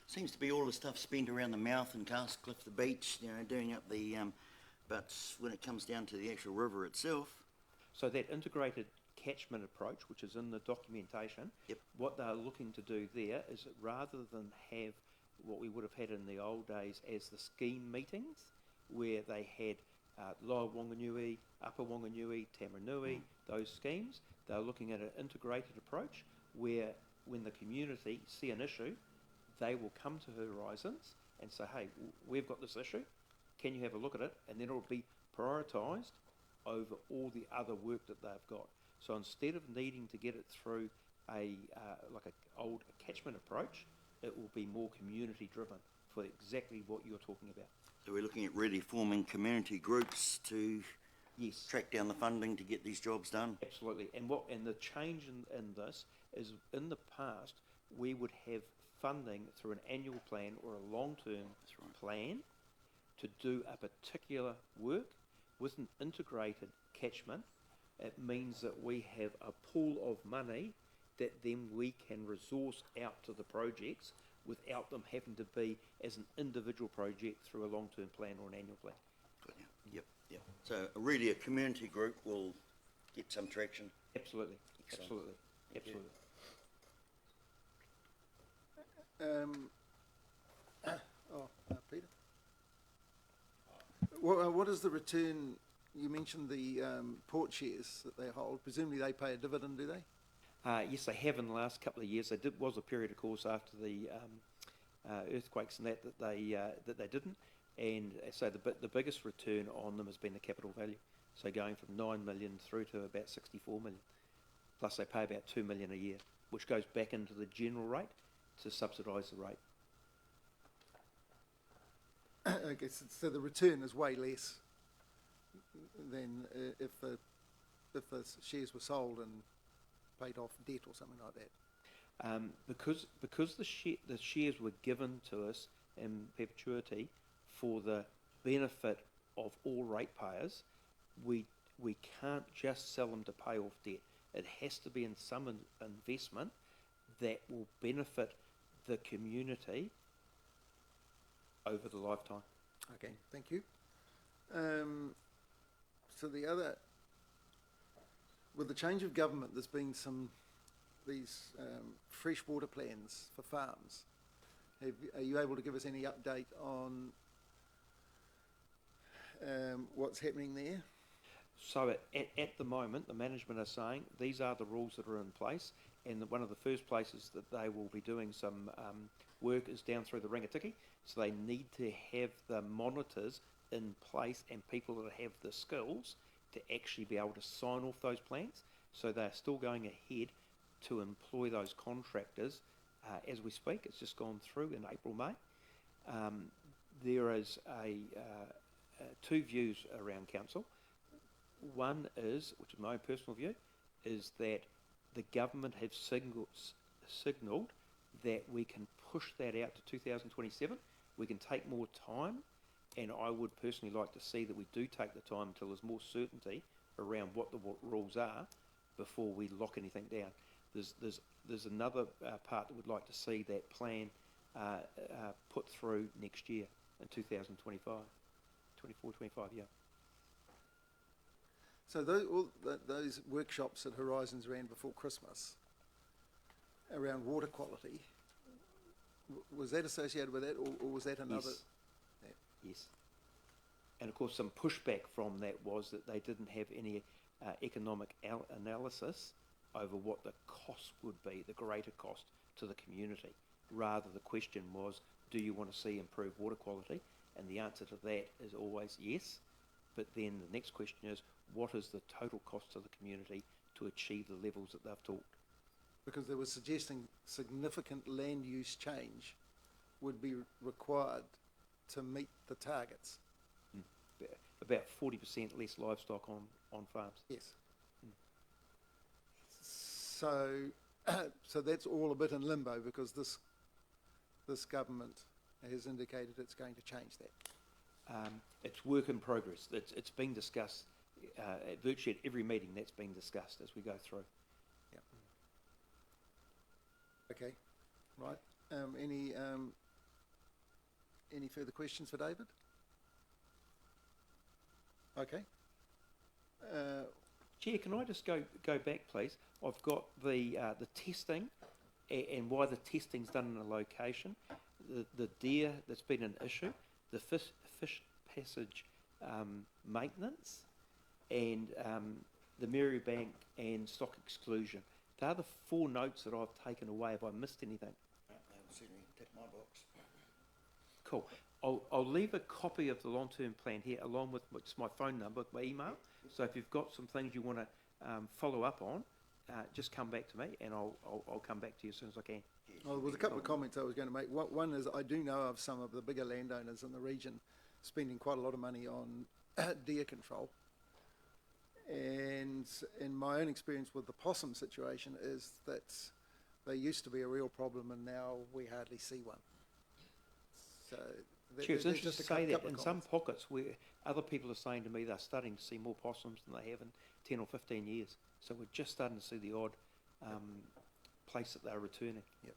Seems to be all the stuff spent around the mouth and Castlecliff, the beach, doing up the, but when it comes down to the actual river itself. So that integrated catchment approach, which is in the documentation, Yep. what they're looking to do there is that rather than have what we would have had in the old days as the scheme meetings, where they had Lower Whanganui, Upper Whanganui, Tamarunui, those schemes, they're looking at an integrated approach where when the community see an issue, they will come to Horizons and say, hey, we've got this issue, can you have a look at it? And then it'll be prioritised over all the other work that they've got. So instead of needing to get it through a old catchment approach, it will be more community driven for exactly what you're talking about. So we're looking at really forming community groups to Yes. track down the funding to get these jobs done. Absolutely. And the change in this is in the past we would have funding through an annual plan or a long-term plan to do a particular work. With an integrated catchment, it means that we have a pool of money that then we can resource out to the projects without them having to be as an individual project through a long-term plan or an annual plan. Good, yeah. Yep. So really a community group will get some traction. Absolutely. Excellent. Absolutely. Absolutely. Peter? What is the return? You mentioned the port shares that they hold. Presumably they pay a dividend, do they? Yes, they have in the last couple of years. There was a period, of course, after the earthquakes and that they didn't, and so the biggest return on them has been the capital value. So going from 9 million through to about 64 million, plus they pay about 2 million a year, which goes back into the general rate to subsidise the rate. I guess so. The return is way less than if the shares were sold and paid off debt or something like that. Because the shares were given to us in perpetuity for the benefit of all ratepayers, we can't just sell them to pay off debt. It has to be in some investment that will benefit the community over the lifetime. Okay, thank you. So with the change of government, there's been these freshwater plans for farms. Are you able to give us any update on what's happening there? So at the moment, the management are saying these are the rules that are in place, and one of the first places that they will be doing some work is down through the Rangatiki. So they need to have the monitors in place and people that have the skills to actually be able to sign off those plans. So they're still going ahead to employ those contractors as we speak. It's just gone through in April, May. There is two views around council. One is, which is my own personal view, is that the government have signalled that we can push that out to 2027. We can take more time, and I would personally like to see that we do take the time until there's more certainty around what the rules are before we lock anything down. There's another part that we'd like to see that plan put through next year in 2025, 24, 25, yeah. So those workshops that Horizons ran before Christmas around water quality, was that associated with that, or was that another? Yes. Yes. And of course, some pushback from that was that they didn't have any economic analysis over what the cost would be, the greater cost to the community. Rather, the question was, do you want to see improved water quality? And the answer to that is always yes. But then the next question is, what is the total cost to the community to achieve the levels that they've talked? Because they were suggesting significant land use change would be required to meet the targets. About 40% less livestock on farms. Yes. So, so that's all a bit in limbo because this government has indicated it's going to change that. It's work in progress. It's being discussed at virtually at every meeting. That's being discussed as we go through. Yep. Okay. Right. Any further questions for David? Okay. Chair, can I just go back, please? I've got the testing and why the testing's done in a location, the deer that's been an issue, the fish passage maintenance, and the Marybank and stock exclusion. They're the 4 notes that I've taken away. Have I missed anything? No, certainly tick my box. Cool. I'll leave a copy of the long-term plan here along with my phone number, my email. So if you've got some things you want to follow up on, just come back to me and I'll come back to you as soon as I can. Well, there was a couple of comments I was going to make. One is I do know of some of the bigger landowners in the region spending quite a lot of money on deer control. And in my own experience with the possum situation is that they used to be a real problem and now we hardly see one. So Sure, it's interesting to say that in some pockets where other people are saying to me they're starting to see more possums than they have in 10 or 15 years. So we're just starting to see the odd place that they're returning. Yep.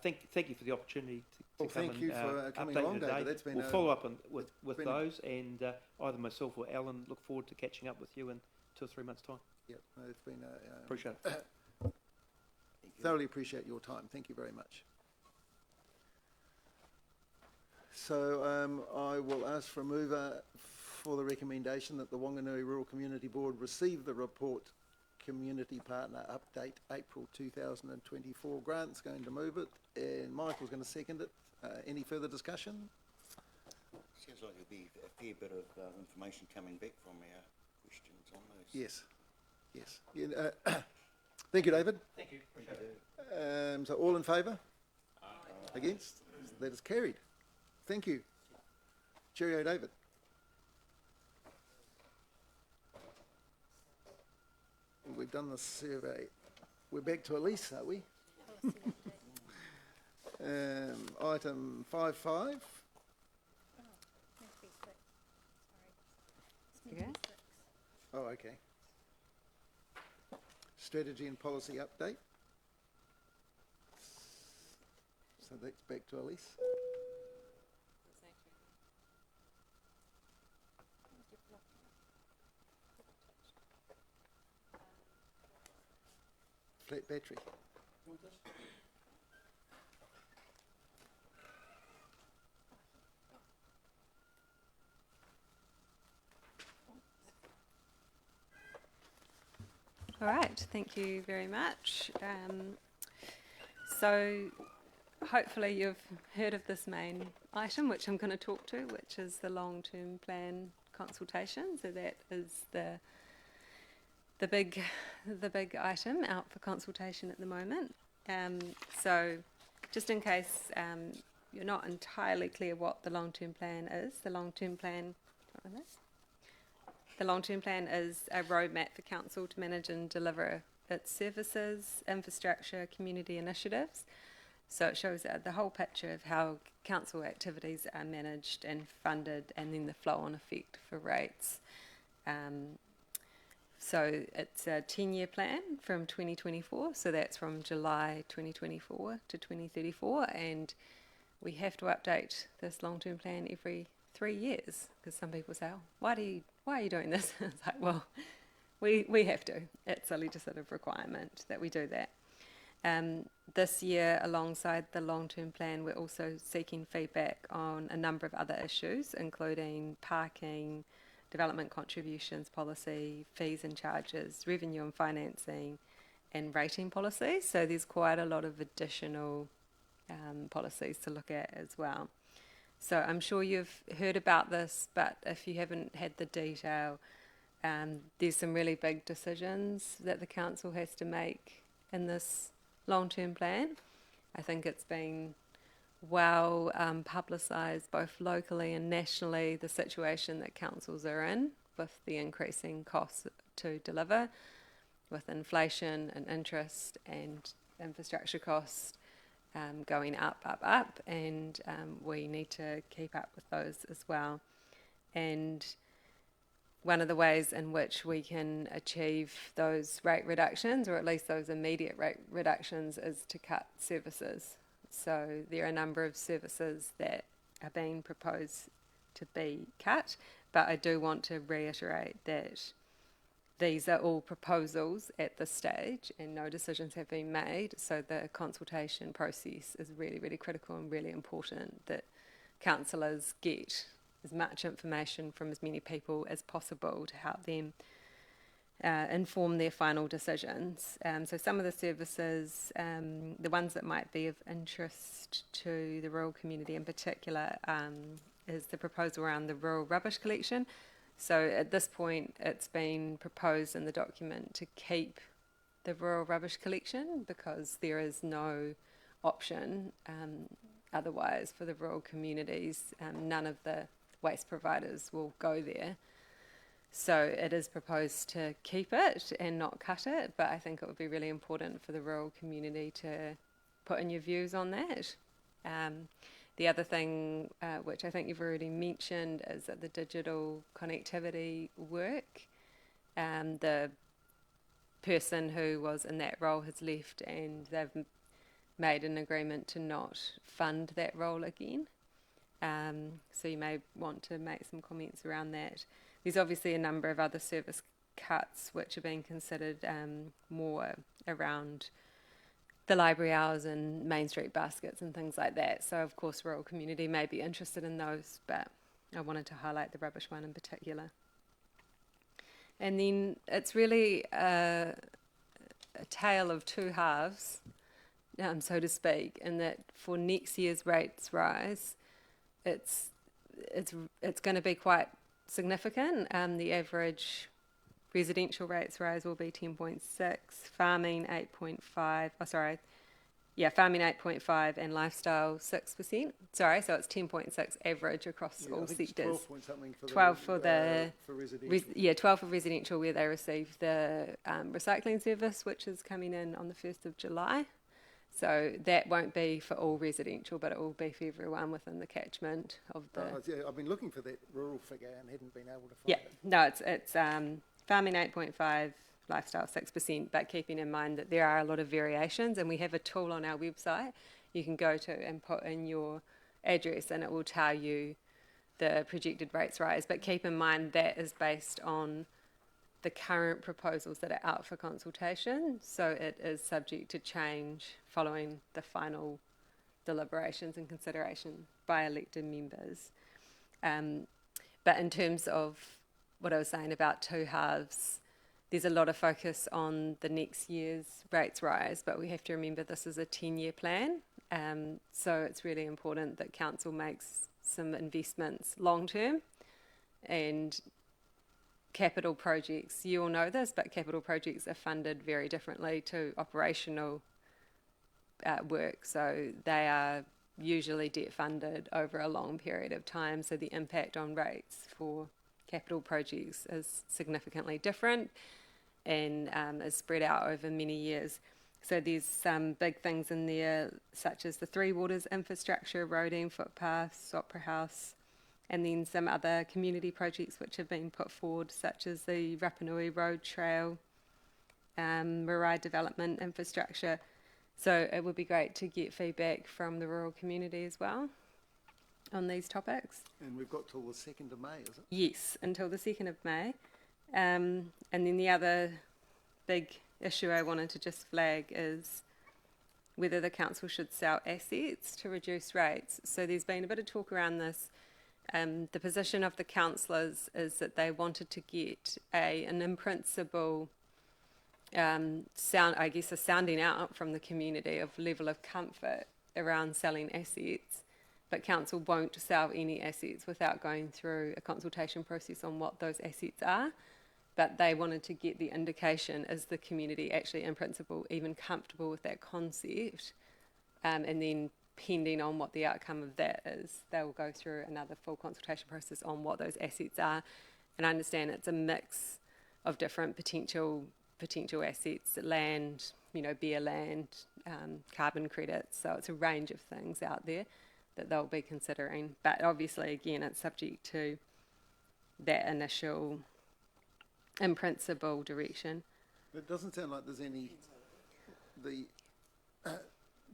Thank you for the opportunity to come thank you for coming along, David. That's been we'll follow up with those, and either myself or Alan look forward to catching up with you in 2 or 3 months' time. Yep, no, it's been Appreciate it. Thoroughly appreciate your time. Thank you very much. So I will ask for a mover for the recommendation that the Whanganui Rural Community Board receive the report Community Partner Update April 2024. Grant's going to move it and Michael's going to second it. Any further discussion? Sounds like there'll be a fair bit of information coming back from our questions on those. Yes. Yes. Yeah, thank you, David. Thank you. Appreciate it. So all in favour? Against? That is carried. Thank you. Cheerio, David. We've done the survey. We're back to Elise, are we? Item 5.5. Oh, must be 6. Sorry. It's meant to be 6. Oh, okay. Strategy and policy update. So that's back to Elise. Flat battery. All right, thank you very much. So hopefully you've heard of this main item, which I'm going to talk to, which is the long-term plan consultation. So that is the big item out for consultation at the moment. So just in case you're not entirely clear what the long-term plan is, the long-term plan is a roadmap for council to manage and deliver its services, infrastructure, community initiatives. So it shows the whole picture of how council activities are managed and funded, and then the flow-on effect for rates. So it's a 10-year plan from 2024, so that's from July 2024 to 2034, and we have to update this long-term plan every 3 years, because some people say, oh, why are you doing this? It's like, well, we have to. It's a legislative requirement that we do that. This year, alongside the long-term plan, we're also seeking feedback on a number of other issues, including parking, development contributions policy, fees and charges, revenue and financing, and rating policies. So there's quite a lot of additional policies to look at as well. So I'm sure you've heard about this, but if you haven't had the detail, there's some really big decisions that the council has to make in this long-term plan. I think it's been well publicised both locally and nationally, the situation that councils are in with the increasing costs to deliver, with inflation and interest and infrastructure costs going up, and we need to keep up with those as well. And one of the ways in which we can achieve those rate reductions, or at least those immediate rate reductions, is to cut services. So there are a number of services that are being proposed to be cut, but I do want to reiterate that these are all proposals at this stage and no decisions have been made, so the consultation process is really, really critical and really important that councillors get as much information from as many people as possible to help them inform their final decisions. So some of the services, the ones that might be of interest to the rural community in particular, is the proposal around the rural rubbish collection. So at this point, it's been proposed in the document to keep the rural rubbish collection because there is no option otherwise for the rural communities. None of the waste providers will go there. So it is proposed to keep it and not cut it, but I think it would be really important for the rural community to put in your views on that. The other thing, which I think you've already mentioned, is that the digital connectivity work. The person who was in that role has left, and they've made an agreement to not fund that role again. So you may want to make some comments around that. There's obviously a number of other service cuts which are being considered more around the library hours and Main Street baskets and things like that. So of course rural community may be interested in those, but I wanted to highlight the rubbish one in particular. And then it's really a tale of two halves, so to speak, in that for next year's rates rise, it's going to be quite significant. The average residential rates rise will be 10.6, farming 8.5. Farming 8.5 and lifestyle 6%. Sorry, so it's 10.6 average across all sectors. 12 point something for 12 for for residential. 12 for residential, where they receive the recycling service, which is coming in on the 1st of July. So that won't be for all residential, but it will be for everyone within the catchment of the... I've been looking for that rural figure and hadn't been able to find it. No, it's farming 8.5, lifestyle 6%, but keeping in mind that there are a lot of variations, and we have a tool on our website you can go to and put in your address and it will tell you the projected rates rise. But keep in mind that is based on the current proposals that are out for consultation, so it is subject to change following the final deliberations and consideration by elected members. But in terms of what I was saying about two halves, there's a lot of focus on the next year's rates rise, but we have to remember this is a 10-year plan, so it's really important that council makes some investments long term. And capital projects, you all know this, but capital projects are funded very differently to operational work. So they are usually debt funded over a long period of time. So the impact on rates for capital projects is significantly different. and is spread out over many years. So there's some big things in there, such as the Three Waters infrastructure, roading, footpaths, Opera House, and then some other community projects which have been put forward, such as the Rapanui Road Trail, Marai development infrastructure. So it would be great to get feedback from the rural community as well on these topics. And we've got till the 2nd of May, is it? Yes, until the 2nd of May. And then the other big issue I wanted to just flag is whether the council should sell assets to reduce rates. So there's been a bit of talk around this. The position of the councillors is that they wanted to get an in principle a sounding out from the community of level of comfort around selling assets, but council won't sell any assets without going through a consultation process on what those assets are. But they wanted to get the indication, is the community actually in principle even comfortable with that concept, and then pending on what the outcome of that is, they will go through another full consultation process on what those assets are. And I understand it's a mix of different potential assets, land, bare land, carbon credits. So it's a range of things out there that they'll be considering. But obviously, again, it's subject to that initial, in principle, direction. It doesn't sound like there's any...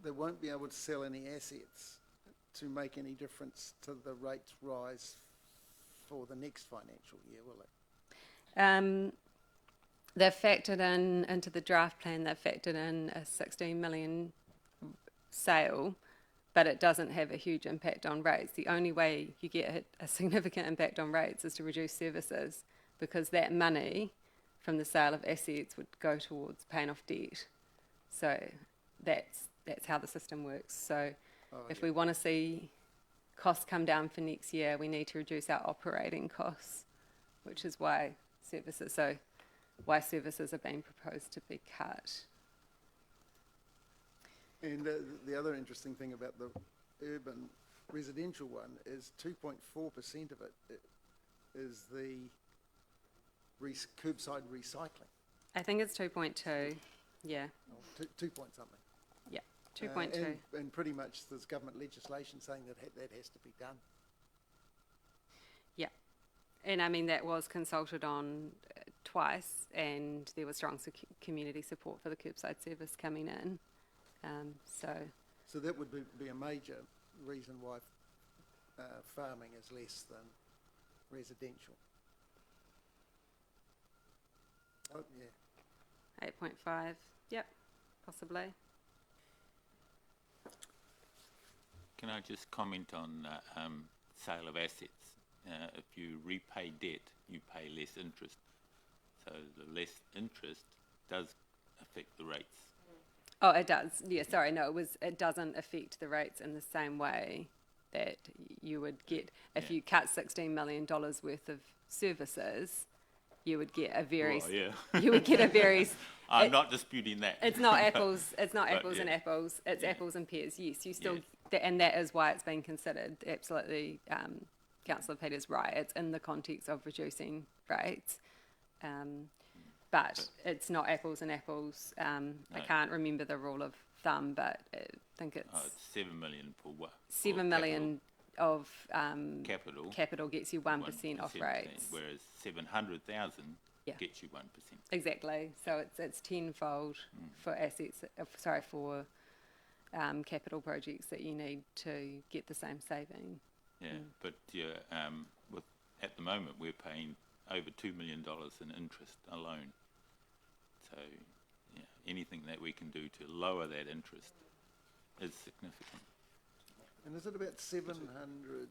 They won't be able to sell any assets to make any difference to the rates rise for the next financial year, will it? They've factored into the draft plan, they've factored in a 16 million sale, but it doesn't have a huge impact on rates. The only way you get a significant impact on rates is to reduce services, because that money from the sale of assets would go towards paying off debt. So that's how the system works. So if we want to see costs come down for next year, we need to reduce our operating costs, which is why services are being proposed to be cut. And the other interesting thing about the urban residential one is 2.4% of it is the curbside recycling. I think it's 2.2, yeah. 2 point something. Yeah, 2.2. And pretty much there's government legislation saying that has to be done. Yeah, and I mean that was consulted on twice, and there was strong community support for the curbside service coming in. So that would be a major reason why farming is less than residential. Oh, yeah. 8.5, yep, possibly. Can I just comment on sale of assets? If you repay debt, you pay less interest. So the less interest does affect the rates. Oh, it does. Yeah, sorry, no, it doesn't affect the rates in the same way that you would get if you cut $16 million worth of services. You would get a very. Well, yeah. You would get a very. I'm not disputing that. It's not apples. It's not apples yeah. and apples. It's apples and pears. Yes, you still, and that is why it's been considered. Absolutely, Councillor Peter's right. It's in the context of reducing rates, but it's not apples and apples. No. I can't remember the rule of thumb, but I think it's. Oh, it's 7 million for what? 7 million of capital. Capital gets you 1% off rates, whereas 700,000 gets you 1%. Exactly. So it's tenfold for assets. For capital projects that you need to get the same saving. Yeah, but at the moment we're paying over $2 million in interest alone. So anything that we can do to lower that interest is significant. And is it about 700?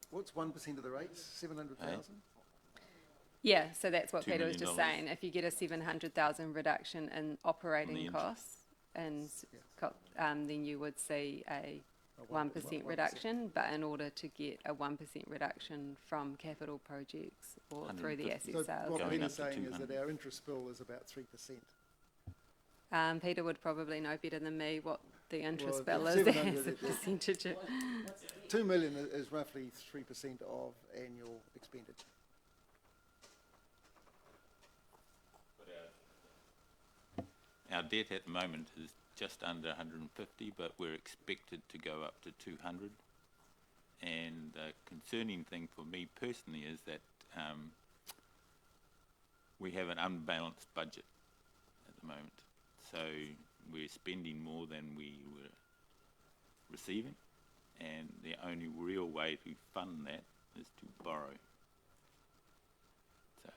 What's 1% of the rates? 700,000. Yeah, so that's what $2 Peter was million. just saying. If you get a 700,000 reduction in operating costs, and then you would see a 1% reduction. But in order to get a 1% reduction from capital projects or through the asset So sales, what Peter's saying is that our interest bill is about 3%. Peter would probably know better than me what the interest Well, bill is 700 as a percentage. 2 million is roughly 3% of annual expenditure. our debt at the moment is just under 150, but we're expected to go up to 200. And the concerning thing for me personally is that we have an unbalanced budget at the moment. So we're spending more than we were receiving, and the only real way to fund that is to borrow. So,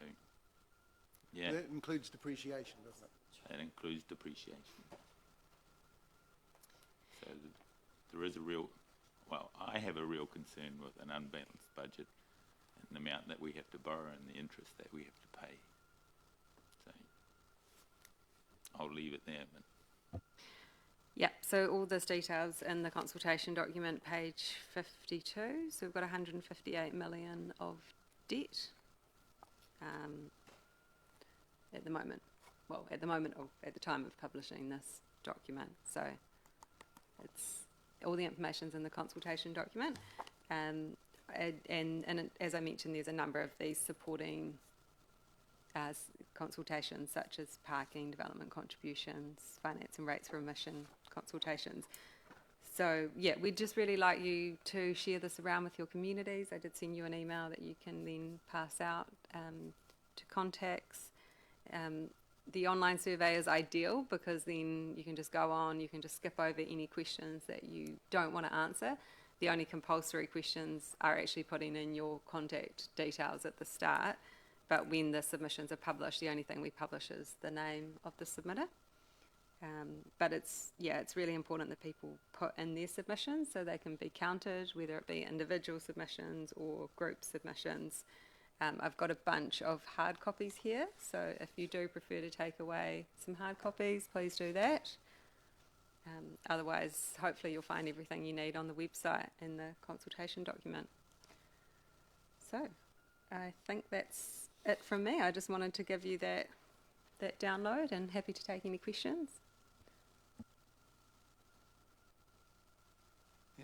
yeah, That includes depreciation, doesn't it? that includes depreciation. So there is a real, well, I have a real concern with an unbalanced budget and the amount that we have to borrow and the interest that we have to pay. So I'll leave it there. But Yep, so all this details in the consultation document, page 52. So we've got 158 million of debt at the moment. Well, at the moment, or at the time of publishing this document. So it's all the information's in the consultation document. And as I mentioned, there's a number of these supporting consultations, such as parking, development contributions, finance and rates for emission consultations. So, yeah, we'd just really like you to share this around with your communities. I did send you an email that you can then pass out to contacts. The online survey is ideal because then you can just go on, you can just skip over any questions that you don't want to answer. The only compulsory questions are actually putting in your contact details at the start. But when the submissions are published, the only thing we publish is the name of the submitter. But it's really important that people put in their submissions so they can be counted, whether it be individual submissions or group submissions. I've got a bunch of hard copies here, so if you do prefer to take away some hard copies, please do that. Otherwise, hopefully you'll find everything you need on the website in the consultation document. So, I think that's it from me. I just wanted to give you that download, and happy to take any questions.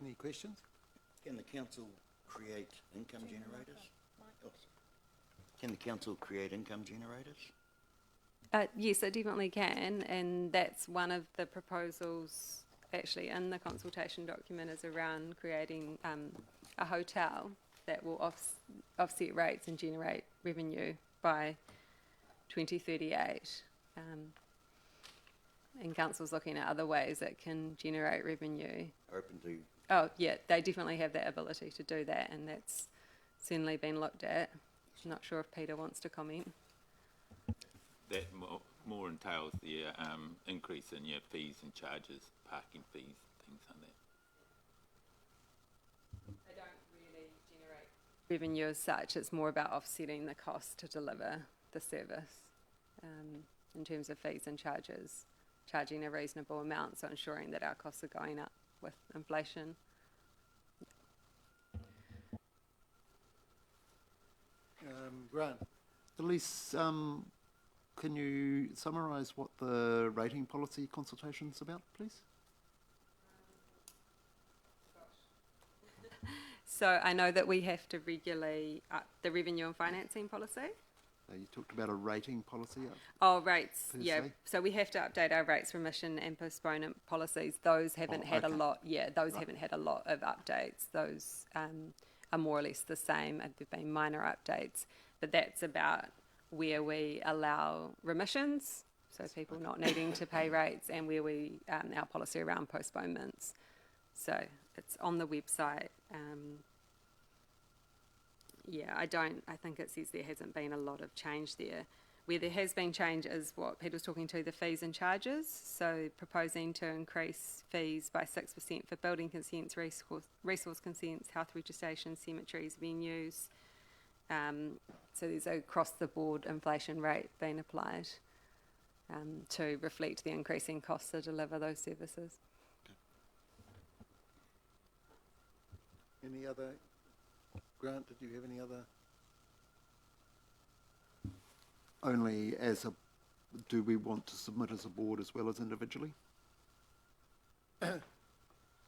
Any questions? Can the council create income generators? Oh, can the council create income generators? Yes, it definitely can, and that's one of the proposals actually in the consultation document is around creating a hotel that will offset rates and generate revenue by 2038. And council's looking at other ways that can generate revenue. Open to Oh, yeah, they definitely have that ability to do that, and that's certainly been looked at. I'm not sure if Peter wants to comment. that more entails the increase in your fees and charges, parking fees, things like that. They don't really generate revenue as such. It's more about offsetting the cost to deliver the service in terms of fees and charges, charging a reasonable amount, so ensuring that our costs are going up with inflation. Grant? Delise, can you summarise what the rating policy consultation's about, please? So I know that we have to regularly up the revenue and financing policy. You talked about a rating policy. Oh, rates, Per yeah. se? So we have to update our rates, remission and postponement policies. Those haven't had okay. a lot, those Right. haven't had a lot of updates. Those are more or less the same. There've been minor updates, but that's about where we allow remissions, so people not needing to pay rates, and where we, our policy around postponements. So it's on the website. I think it says there hasn't been a lot of change there. Where there has been change is what Peter was talking to, the fees and charges. So proposing to increase fees by 6% for building consents, resource consents, health registration, cemeteries, venues. So there's a across-the-board inflation rate being applied to reflect the increasing costs to deliver those services. Any other? Grant, did you have any other? Only do we want to submit as a board as well as individually?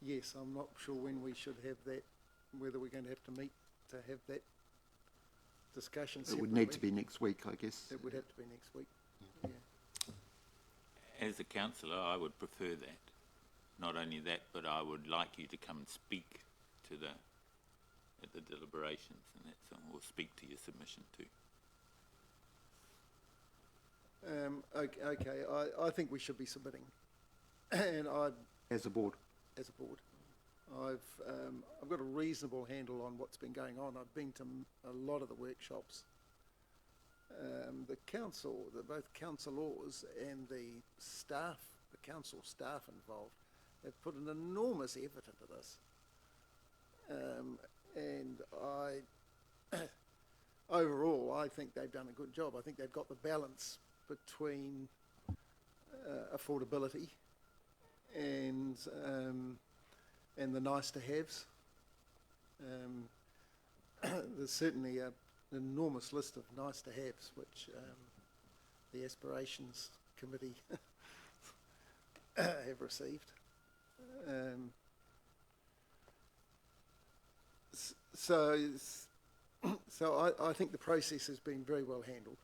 Yes, I'm not sure when we should have that, whether we're going to have to meet to have that discussion It separately. would need to be next week, I guess. It would have to be next week. Yeah. As a councillor, I would prefer that. Not only that, but I would like you to come and speak to at the deliberations, and that's, or speak to your submission too. Okay, I think we should be submitting, and As a board. as a board, I've got a reasonable handle on what's been going on. I've been to a lot of the workshops. The council, both councillors and the staff, the council staff involved, have put an enormous effort into this. And overall, I think they've done a good job. I think they've got the balance between affordability and the nice to haves. There's certainly an enormous list of nice to haves which the Aspirations Committee have received. So I think the process has been very well handled,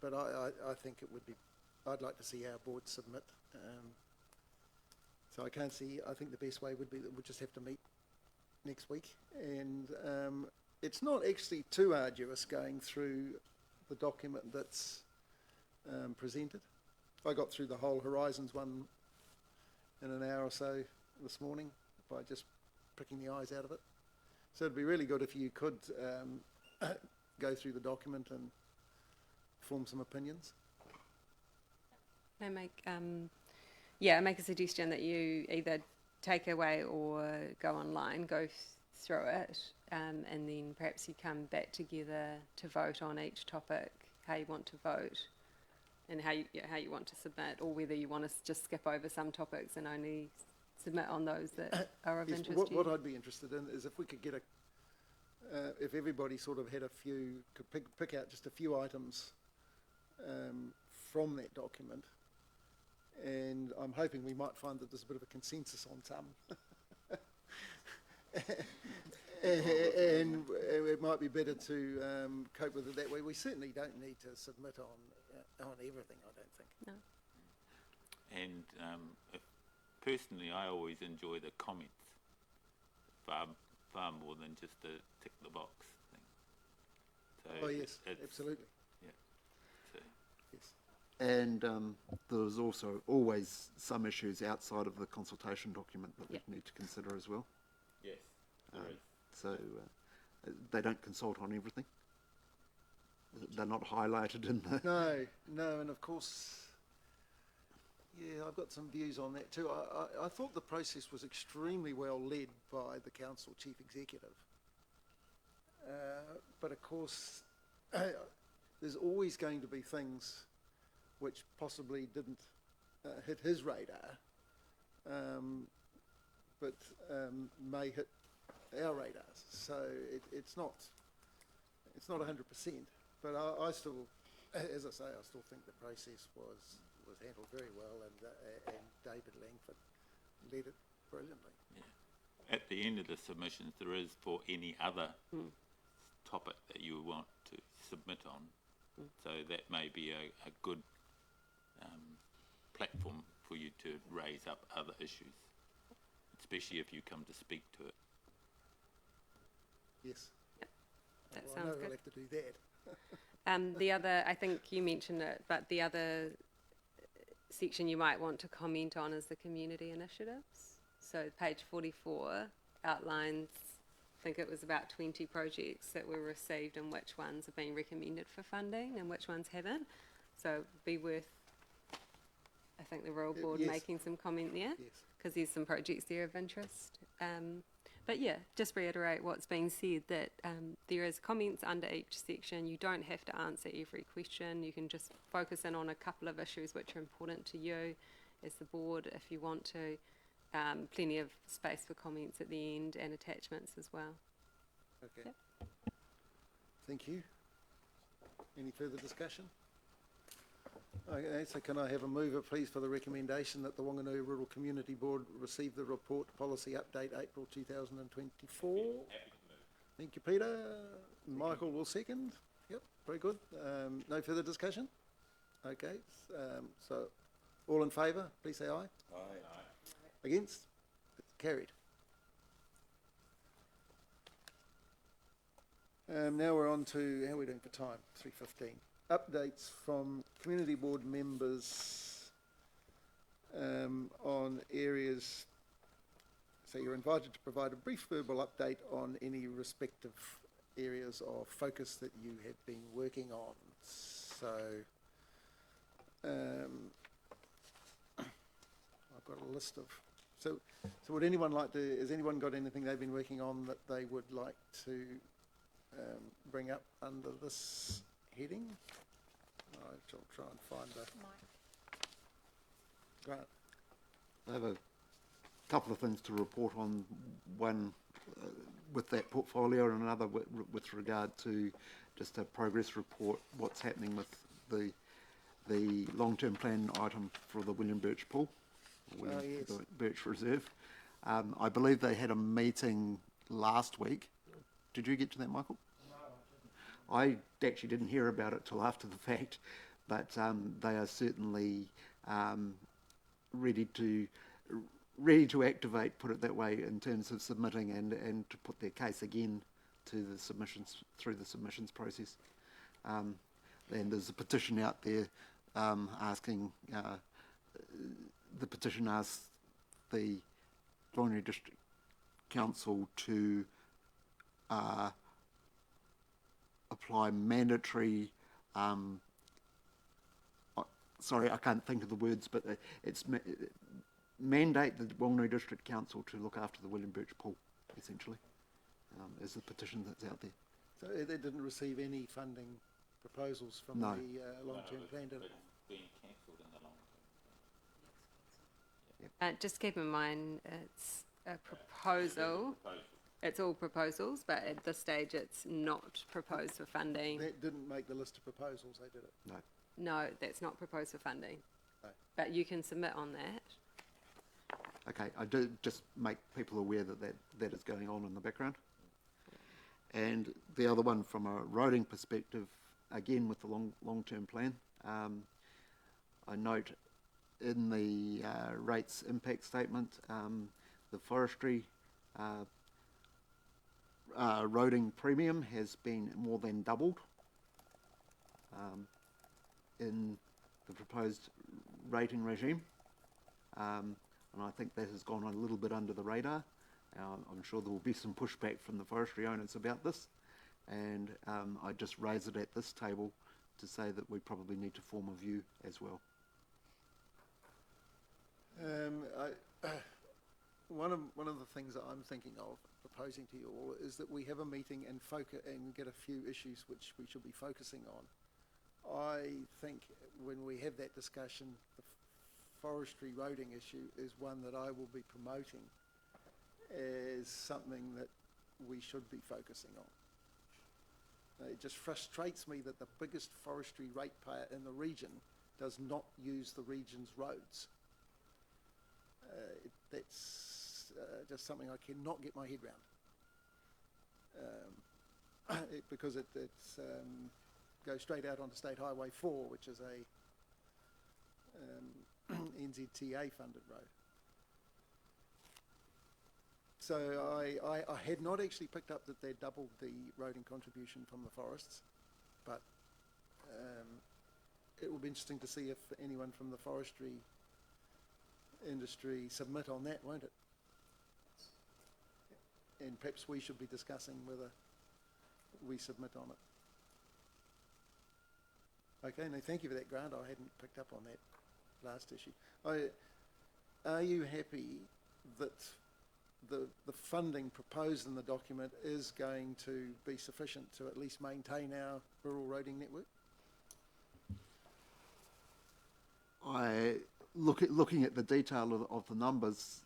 but I think it would be, I'd like to see our board submit. So I can't see, I think the best way would be that we'll just have to meet next week, and it's not actually too arduous going through the document that's presented. I got through the whole Horizons one in an hour or so this morning by just pricking the eyes out of it. So it'd be really good if you could go through the document and form some opinions. I make a suggestion that you either take away or go online, go through it, and then perhaps you come back together to vote on each topic, how you want to vote, and how you want to submit, or whether you want to just skip over some topics and only submit on those that are of Yes, interest to you. what I'd be interested in is if we could get if everybody sort of had a few, could pick out just a few items from that document, and I'm hoping we might find that there's a bit of a consensus on some. And it might be better to cope with it that way. We certainly don't need to submit on everything, I don't think. No. And personally, I always enjoy the comments far more than just a tick the box thing. So Oh yes, it's, absolutely. Yeah. So, Yes. And there's also always some issues outside of the consultation document that we need to consider as well. yes, there is. So they don't consult on everything. They're not highlighted in the... No, and of course, yeah, I've got some views on that too. I thought the process was extremely well led by the council chief executive. But of course, there's always going to be things which possibly didn't hit his radar, but may hit our radars. So it's not 100%. But I still, as I say, I still think the process was handled very well, and David Langford led it brilliantly. Yeah. At the end of the submissions, there is for any other topic that you want to submit on. So that may be a good platform for you to raise up other issues, especially if you come to speak to it. Yes. Yep. That Well, sounds I know good. we'll have to do that. The other, I think you mentioned it, but the other section you might want to comment on is the community initiatives. So page 44 outlines, I think it was about 20 projects that were received and which ones have been recommended for funding and which ones haven't. So it'd be worth, I think, the Rural Board Yes. making some comment there, Yes. because there's some projects there of interest. But yeah, just reiterate what's being said, that there is comments under each section. You don't have to answer every question. You can just focus in on a couple of issues which are important to you as the board if you want to. Plenty of space for comments at the end and attachments as well. Okay. Yep. Thank you. Any further discussion? Okay, so can I have a mover, please, for the recommendation that the Whanganui Rural Community Board receive the report policy update April 2024? Thank you, Peter. Michael will second. Yep, very good. No further discussion? Okay, so all in favour, please say aye. Aye. Against? It's carried. Now we're on to, how are we doing for time? 3:15. Updates from community board members on areas. So you're invited to provide a brief verbal update on any respective areas of focus that you have been working on. So I've got a list of. So would anyone like to? Has anyone got anything they've been working on that they would like to bring up under this heading? I'll try and find the. Grant. I have a couple of things to report on. One with that portfolio, and another with regard to just a progress report. What's happening with the long-term plan item for the William Birch Pool, Yes. the Birch Reserve. I believe they had a meeting last week. Did you get to that, Michael? No, I actually didn't hear about it till after the fact, but they are certainly ready to activate, put it that way, in terms of submitting and to put their case again to the submissions, through the submissions process. And there's a petition out there asking, the petition asks the Whanganui District Council to apply mandatory, sorry, I can't think of the words, but it's mandate the Whanganui District Council to look after the William Birch Pool, essentially, is the petition that's out there. So they didn't receive any funding proposals from No. the long-term plan, did it? Being cancelled in the long Just keep in mind, it's a proposal. It's all proposals, but at this stage, it's not proposed for funding. That didn't make the list of proposals, they did it. No. No, that's not proposed for funding. No. But you can submit on that. Okay, I do just make people aware that is going on in the background. And the other one, from a roading perspective, again with the long-term plan, I note in the rates impact statement, the forestry roading premium has been more than doubled in the proposed rating regime. And I think that has gone a little bit under the radar. I'm sure there will be some pushback from the forestry owners about this, and I just raise it at this table to say that we probably need to form a view as well. One of the things that I'm thinking of proposing to you all is that we have a meeting and get a few issues which we should be focusing on. I think when we have that discussion, the forestry roading issue is one that I will be promoting as something that we should be focusing on. It just frustrates me that the biggest forestry ratepayer in the region does not use the region's roads. That's just something I cannot get my head round. Because it goes straight out onto State Highway 4, which is a NZTA funded road. So I had not actually picked up that they doubled the roading contribution from the forests, but it will be interesting to see if anyone from the forestry industry submit on that, won't it? And perhaps we should be discussing whether we submit on it. Okay, no, thank you for that, Grant. I hadn't picked up on that last issue. Are you happy that the funding proposed in the document is going to be sufficient to at least maintain our rural roading network? Looking at the detail of the numbers,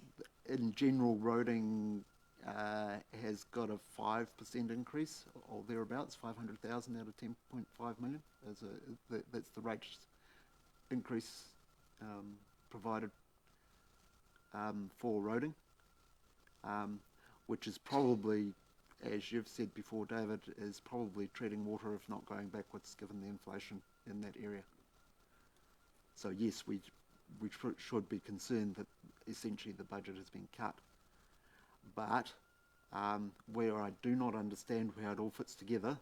in general, roading has got a 5% increase or thereabouts, 500,000 out of 10.5 million. That's the rate increase provided for roading, which is probably, as you've said before, David, is probably treading water if not going backwards given the inflation in that area. So yes, we should be concerned that essentially the budget has been cut. But where I do not understand how it all fits together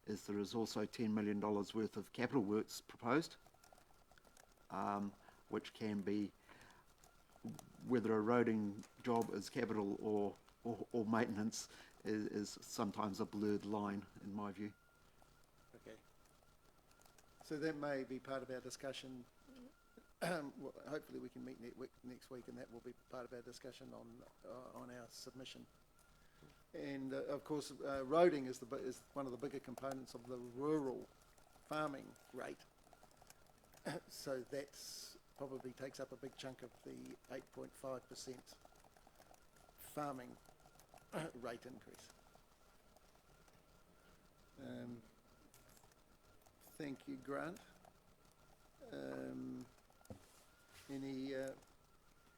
is there is also $10 million worth of capital works proposed, which can be, whether a roading job is capital or maintenance is sometimes a blurred line in my view. Okay. So that may be part of our discussion. Well, hopefully we can meet next week, and that will be part of our discussion on our submission. And of course, roading is one of the bigger components of the rural farming rate. So that's probably takes up a big chunk of the 8.5% farming rate increase. Thank you, Grant. Any,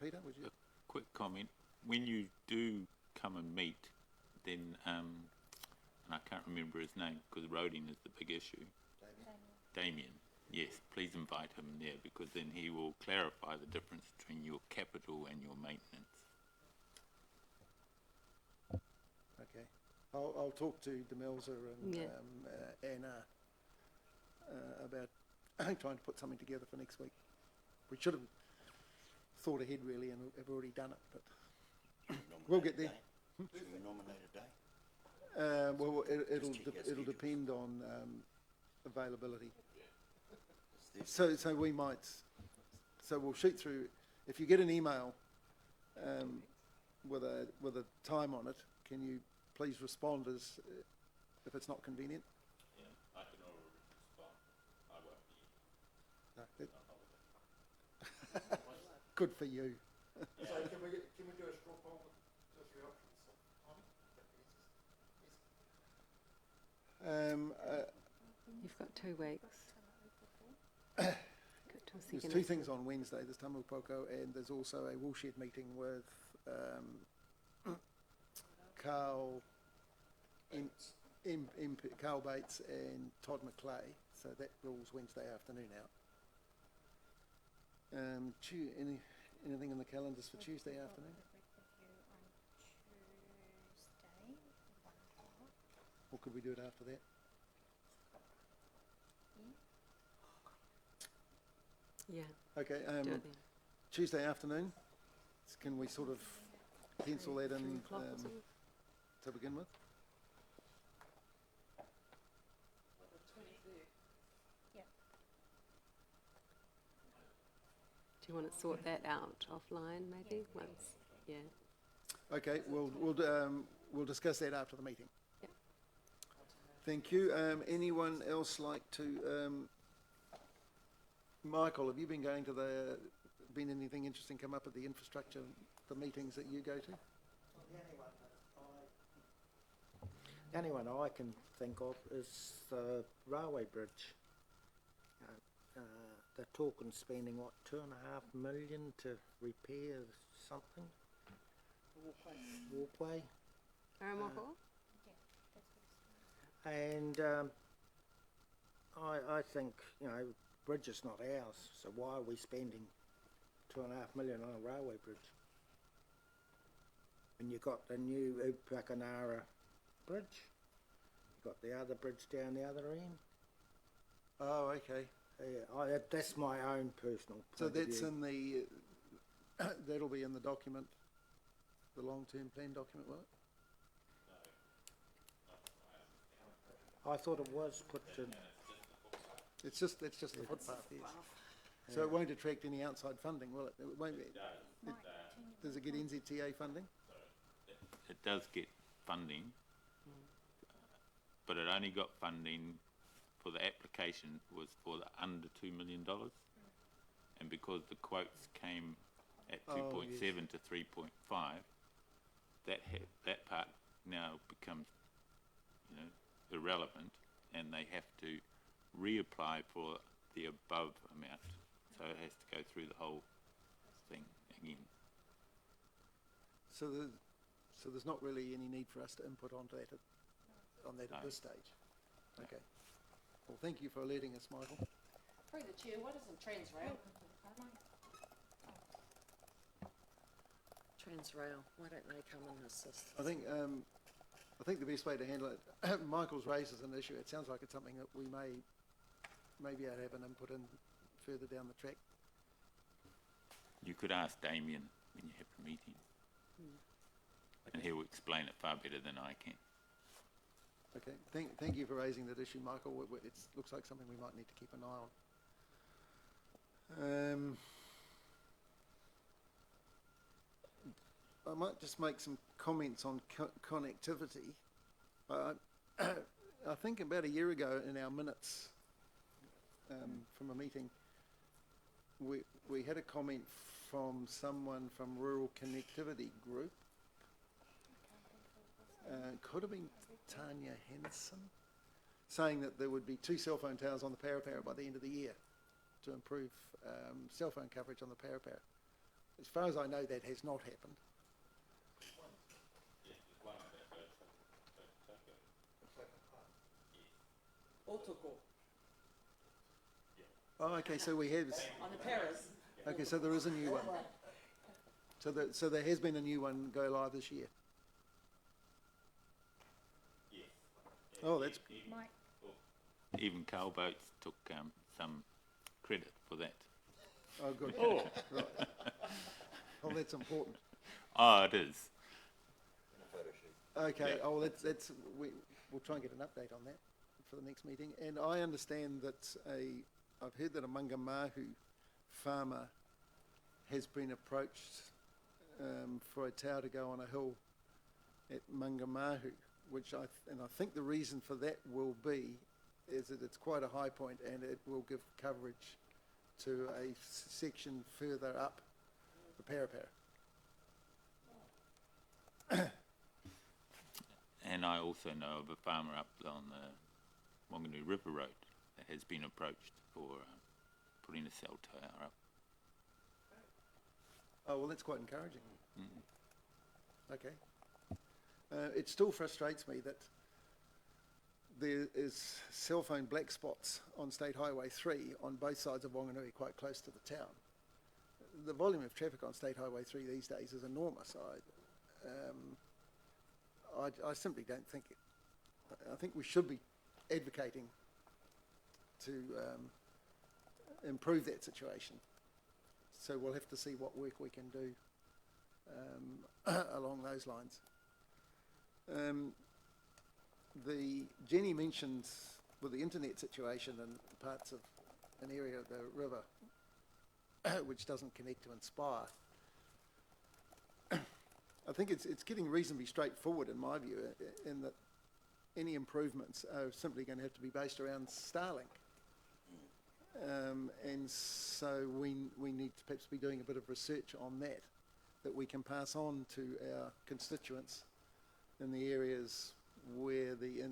Peter, would you? A quick comment. When you do come and meet, then, and I can't remember his name because roading is the big issue. Damien. Yes, please invite him there because then he will clarify the difference between your capital and your maintenance. Okay. I'll talk to Demelza and Anna about trying to put something together for next week. We should have thought ahead really and have already done it, but we'll get there. Should we nominate a day? Well, it'll check our it'll schedules. depend on availability. So we might. So we'll shoot through. If you get an email with a time on it, can you please respond as if it's not convenient? Yeah, I can already respond. I won't be. No, good for you. So can we do a straw poll with 2 or 3 options? You've got 2 weeks. Got till There's 2nd two of- things on Wednesday. There's Tamupoko and there's also a woolshed meeting with Carl Carl Bates and Todd McClay. So that rules Wednesday afternoon out. Anything in the calendars for Tuesday afternoon? Or could we do it after that? Yeah, Okay, do it then. Tuesday afternoon, can we sort of pencil that 3 in o'clock or something? to begin with? Do you want to sort that out offline maybe once? Yeah. Okay, we'll discuss that after the meeting. Yep. Thank you. Anyone else like to? Michael, have you been going to been anything interesting come up at the infrastructure, the meetings that you go to? The only one I can think of is the railway bridge. They're talking spending, what, $2.5 million to repair something? Walkway. Aramoko? And I think, bridge is not ours, so why are we spending $2.5 million on a railway bridge? And you've got the new Whanganui bridge, you've got the other bridge down the other end. Oh, okay. Yeah, that's my own personal So point of that's view. in the, that'll be in the document, the long-term plan document, will it? I thought it was put in. It's just the footpath, yes. So it won't attract any outside funding, will it? It won't be. Does it get NZTA funding? It does get funding, but it only got funding for the application was for the under $2 million, and because the quotes came at 2.7 to 3.5, that part now becomes, irrelevant, and they have to reapply for the above amount, so it has to go through the whole thing again. So there's not really any need for us to input onto that at this stage. Okay. Well, thank you for alerting us, Michael. Through the chair, what isn't Transrail? Transrail, why don't they come and assist? I think the best way to handle it, Michael's raised as an issue. It sounds like it's something that we may be able to have an input in further down the track. You could ask Damien when you have the meeting, and he'll explain it far better than I can. Okay, thank you for raising that issue, Michael. It looks like something we might need to keep an eye on. I might just make some comments on connectivity. I think about a year ago in our minutes from a meeting, we had a comment from someone from Rural Connectivity Group. Could have been Tanya Henson, saying that there would be 2 cell phone towers on the Parapara by the end of the year to improve cell phone coverage on the Parapara. As far as I know, that has not happened. Oh, okay, so we have... On the Paras. Okay, so there is a new one. So there has been a new one go live this year. Oh, that's... Mike, Even Carl Boats took some credit for that. Oh, good. Oh, right. Oh, that's important. Oh, it is. Okay, Yeah. oh, we'll try and get an update on that for the next meeting. And I understand that I've heard that a Mangamahu farmer has been approached for a tower to go on a hill at Mangamahu, which I think the reason for that will be is that it's quite a high point and it will give coverage to a section further up the Parapara. And I also know of a farmer up on the Whanganui River Road that has been approached for putting a cell tower up. Oh, well, that's quite encouraging. Okay. It still frustrates me that there is cell phone black spots on State Highway 3 on both sides of Whanganui, quite close to the town. The volume of traffic on State Highway 3 these days is enormous. I simply don't think it. I think we should be advocating to improve that situation. So we'll have to see what work we can do along those lines. Jenny mentioned with the internet situation in parts of an area of the river which doesn't connect to Inspire. I think it's getting reasonably straightforward in my view, in that any improvements are simply going to have to be based around Starlink. And so we need to perhaps be doing a bit of research on that we can pass on to our constituents in the areas where the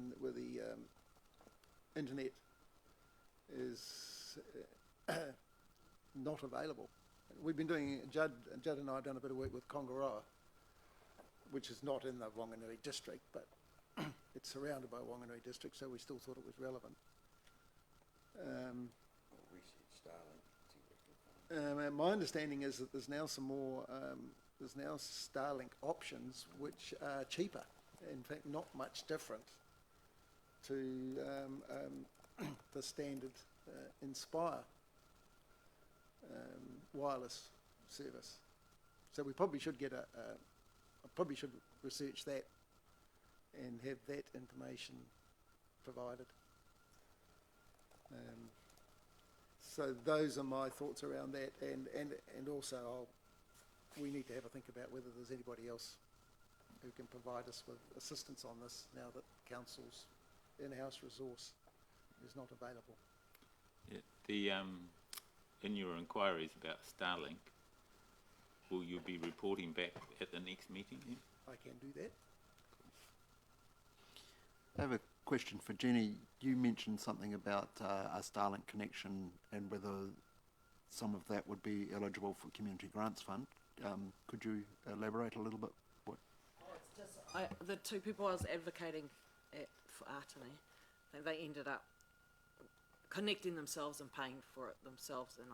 internet is not available. We've been doing, Judd and I have done a bit of work with Kongaroa, which is not in the Whanganui district, but it's surrounded by Whanganui district, so we still thought it was relevant. And my understanding is that there's now some more, there's now Starlink options which are cheaper. In fact, not much different to the standard Inspire wireless service. So we probably should get I probably should research that and have that information provided. So those are my thoughts around that, and also we need to have a think about whether there's anybody else who can provide us with assistance on this now that council's in-house resource is not available. Yeah, in your inquiries about Starlink, will you be reporting back at the next meeting then? I can do that. I have a question for Jenny. You mentioned something about a Starlink connection and whether some of that would be eligible for Community Grants Fund. Could you elaborate a little bit? The two people I was advocating for Artini, they ended up connecting themselves and paying for it themselves. And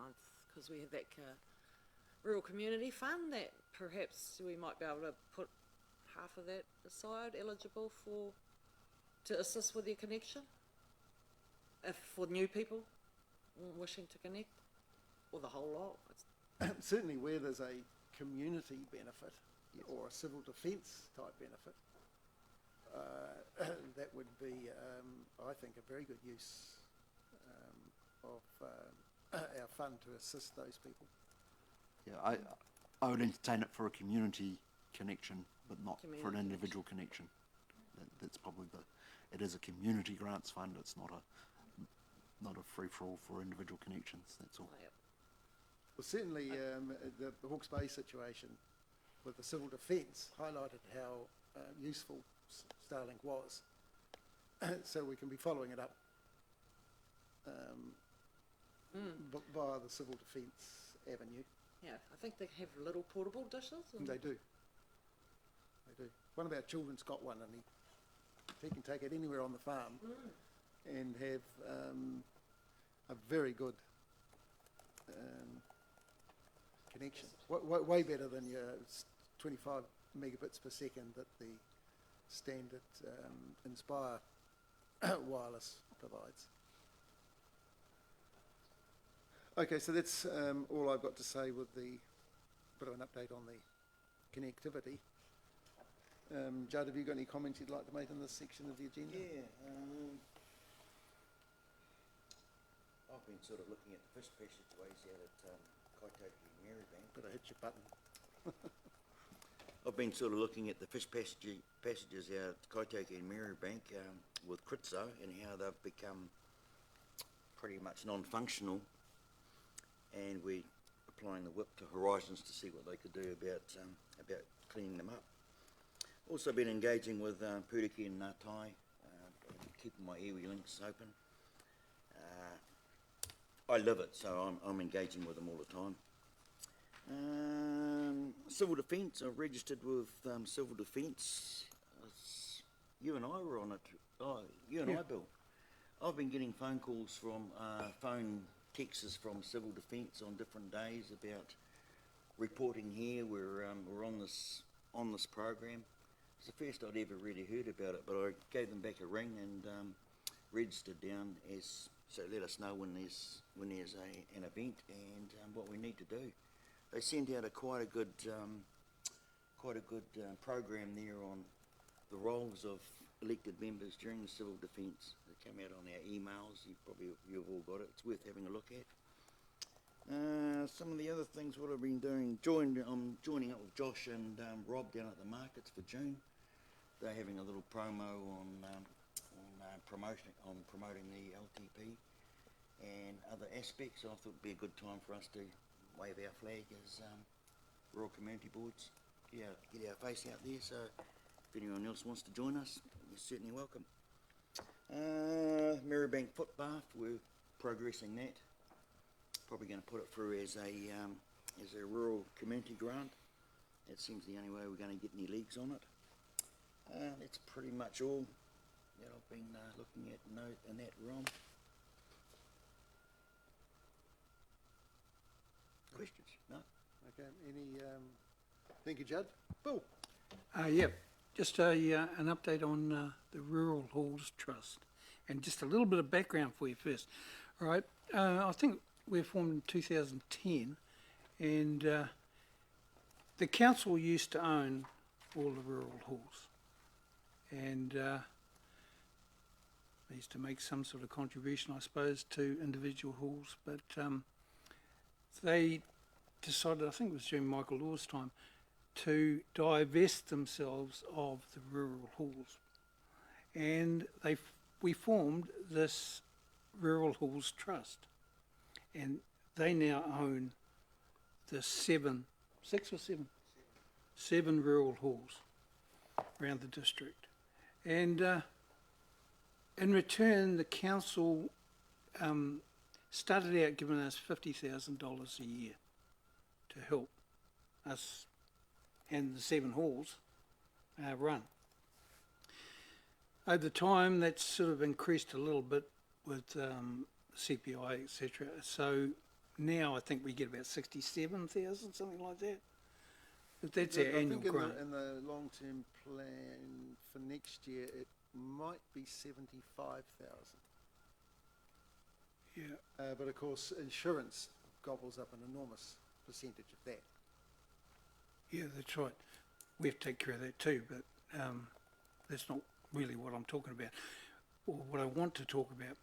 because we have that rural community fund, that perhaps we might be able to put half of that aside, eligible to assist with their connection, if for new people wishing to connect, or the whole lot. Certainly where there's a community benefit or a civil defence type benefit, that would be, I think, a very good use of our fund to assist those people. Yeah, I would entertain it for a community connection, but not for an Community individual connection. That's probably it is a community grants fund. It's not a free-for-all for individual connections. That's all. Yep. Well, certainly the Hawke's Bay situation with the civil defence highlighted how useful Starlink was. So we can be following it up via the civil defence avenue. Yeah, I think they have little portable dishes. They do. They do. One of our children's got one, and he can take it anywhere on the farm and have a very good connection. Way better than your 25 megabits per second that the standard Inspire wireless provides. Okay, so that's all I've got to say with the bit of an update on the connectivity. Judd, have you got any comments you'd like to make on this section of the agenda? Yeah, I've been sort of looking at the fish passageways out at Kaitoki and Marybank. But I hit your button. I've been sort of looking at the fish passages out at Kaitoki and Marybank with Kritso and how they've become pretty much non-functional, and we're applying the whip to Horizons to see what they could do about cleaning them up. Also been engaging with Puriki and Ngātai, keeping my iwi links open. I live it, so I'm engaging with them all the time. Civil Defence, I've registered with Civil Defence. You and I were on it. Oh, you and I, Bill. I've been getting phone calls from, phone texts from Civil Defence on different days about reporting here. We're on this program. It's the first I'd ever really heard about it, but I gave them back a ring and registered down so let us know when there's an event and what we need to do. They sent out quite a good program there on the roles of elected members during the civil defence. They come out on our emails. You've all got it. It's worth having a look at. Some of the other things what I've been doing, I'm joining up with Josh and Rob down at the markets for June. They're having a little promo on promoting the LTP and other aspects. So I thought it'd be a good time for us to wave our flag as rural community boards. Get our face out there. So if anyone else wants to join us, you're certainly welcome. Marybank footbath, we're progressing that. Probably going to put it through as a rural community grant. That seems the only way we're going to get any legs on it. That's pretty much all that I've been looking at in that realm. Questions? No? Okay, thank you, Judd. Bill? Just an update on the Rural Halls Trust, and just a little bit of background for you first. All right, I think we were formed in 2010, and the council used to own all the rural halls, and they used to make some sort of contribution, I suppose, to individual halls, but they decided, I think it was during Michael Law's time, to divest themselves of the rural halls, and we formed this Rural Halls Trust, and they now own the seven rural halls around the district, and in return the council started out giving us $50,000 a year to help us and the 7 halls run. Over time, that's sort of increased a little bit with CPI, etc. So now I think we get about 67,000, something like that. But that's our annual grant. In the long-term plan for next year, it might be 75,000. Yeah. But of course, insurance gobbles up an enormous percentage of that. Yeah, that's right. We have to take care of that too, but that's not really what I'm talking about, or what I want to talk about.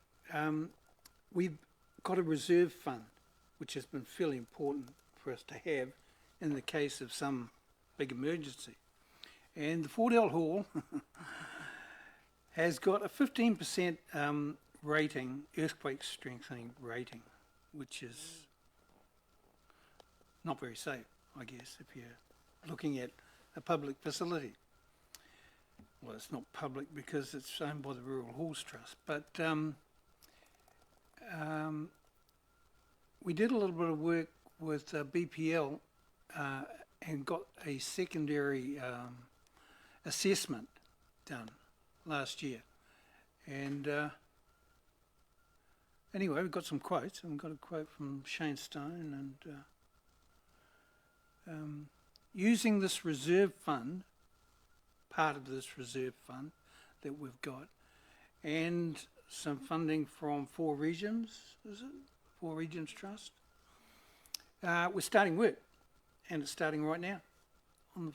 We've got a reserve fund, which has been fairly important for us to have in the case of some big emergency. And the Fordell Hall has got a 15% rating, earthquake strengthening rating, which is not very safe, I guess, if you're looking at a public facility. Well, it's not public because it's owned by the Rural Halls Trust, but we did a little bit of work with BPL and got a secondary assessment done last year. And anyway, we've got some quotes, and we've got a quote from Shane Stone, and using this reserve fund, part of this reserve fund that we've got, and some funding from 4 Regions, is it? 4 Regions Trust. We're starting work, and it's starting right now on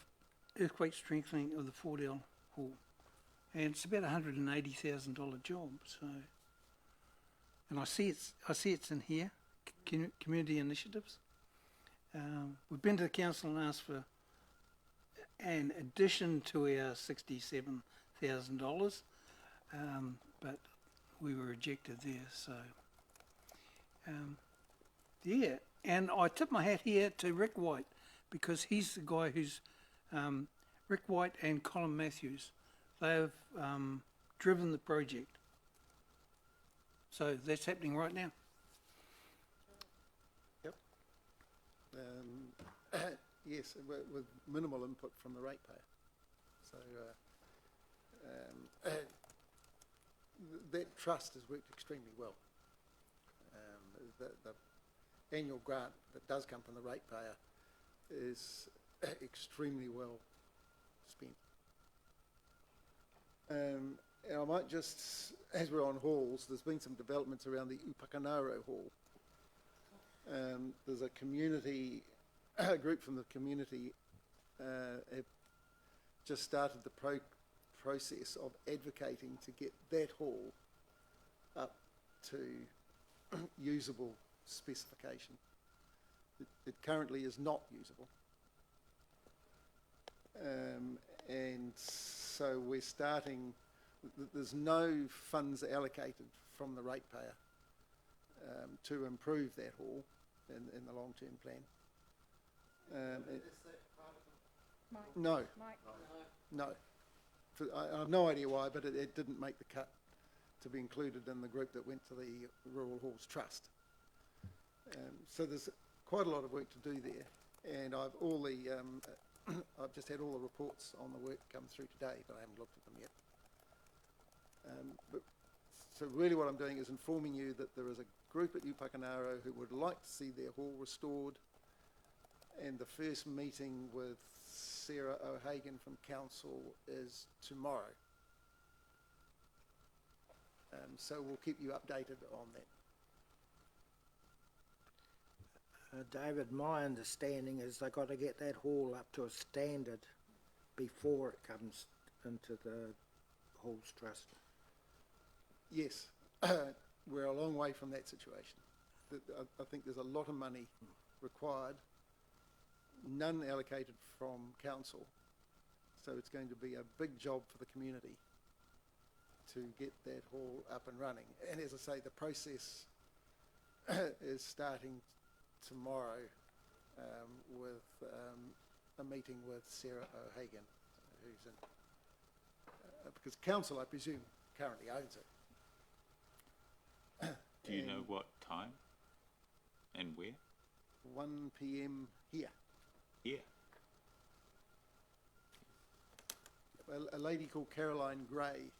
the earthquake strengthening of the Fordell Hall. And it's about $180,000 job, so. And I see it's in here, community initiatives. We've been to the council and asked for an addition to our $67,000, but we were rejected there. So, yeah. And I tip my hat here to Rick White, because he's the guy who's Rick White and Colin Matthews. They have driven the project. So that's happening right now. Yep. Yes, with minimal input from the ratepayer. So that trust has worked extremely well. The annual grant that does come from the ratepayer is extremely well spent. And I might just, as we're on halls, there's been some developments around the Whanganui Hall. There's a community, a group from the community have just started the process of advocating to get that hall up to usable specification. It currently is not usable. And so we're starting, there's no funds allocated from the ratepayer to improve that hall in the long-term plan. Is that part of Mike. No, Mike. no. I have no idea why, but it didn't make the cut to be included in the group that went to the Rural Halls Trust. So there's quite a lot of work to do there, and I've just had all the reports on the work come through today, but I haven't looked at them yet. So really what I'm doing is informing you that there is a group at Whanganui who would like to see their hall restored, and the first meeting with Sarah O'Hagan from Council is tomorrow. So we'll keep you updated on that. David, my understanding is they've got to get that hall up to a standard before it comes into the Halls Trust. Yes, we're a long way from that situation. I think there's a lot of money required, none allocated from council, so it's going to be a big job for the community to get that hall up and running. And as I say, the process is starting tomorrow with a meeting with Sarah O'Hagan, who's in, because council, I presume, currently owns it. Do you know what time and where? 1 p.m. here. Here. A lady called Caroline Gray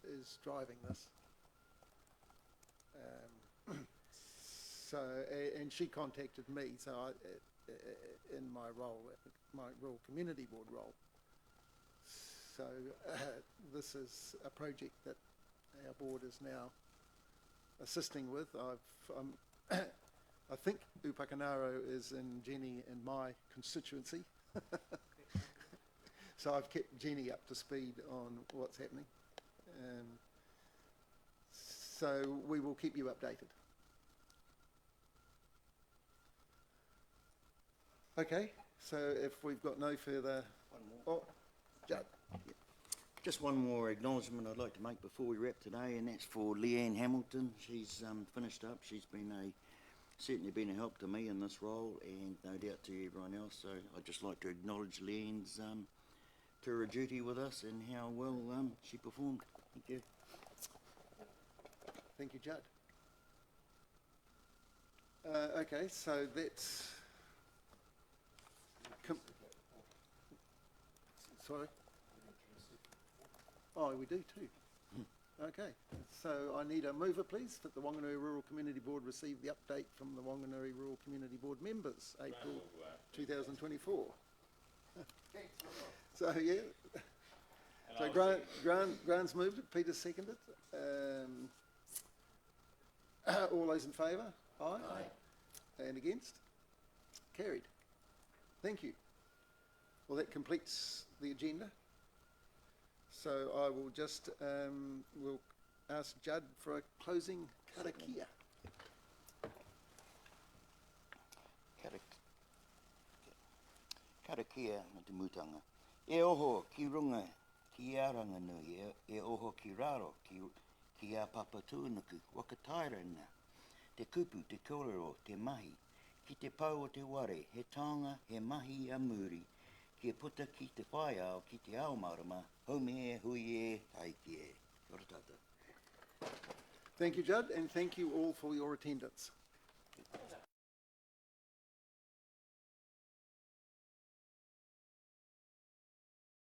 is driving this. So, and she contacted me, so in my role, my Rural Community Board role. So this is a project that our board is now assisting with. I think Upakanaro is in Jenny and my constituency. So I've kept Jenny up to speed on what's happening. So we will keep you updated. Okay, so if we've got no further... One more. Oh, Judd. Just one more acknowledgement I'd like to make before we wrap today, and that's for Leanne Hamilton. She's finished up. She's been certainly been a help to me in this role, and no doubt to everyone else. So I'd just like to acknowledge Leanne's tour of duty with us and how well she performed. Thank you. Thank you, Judd. Okay, so that's... Sorry? Oh, we do too. Okay, so I need a mover, please, that the Whanganui Rural Community Board receive the update from the Whanganui Rural Community Board members, April 2024. So, yeah. So Grant's moved it, Peter's seconded. All those in favour? Aye. Aye. And against? Carried. Thank you. Well, that completes the agenda. So I will just will ask Judd for a closing karakia. Karakia me te mutanga. E oho ki runga ki a Ranganui, e oho ki raro ki a papatūnuku, wakataira ina. Te kupu, te kōrero, te mahi, ki te pau o te ware, he taonga, he mahi a muri, ki puta ki te whai ao, ki te ao marama, haume e, hui e, taiki e. Kia ora tātou. Thank you, Judd, and thank you all for your attendance.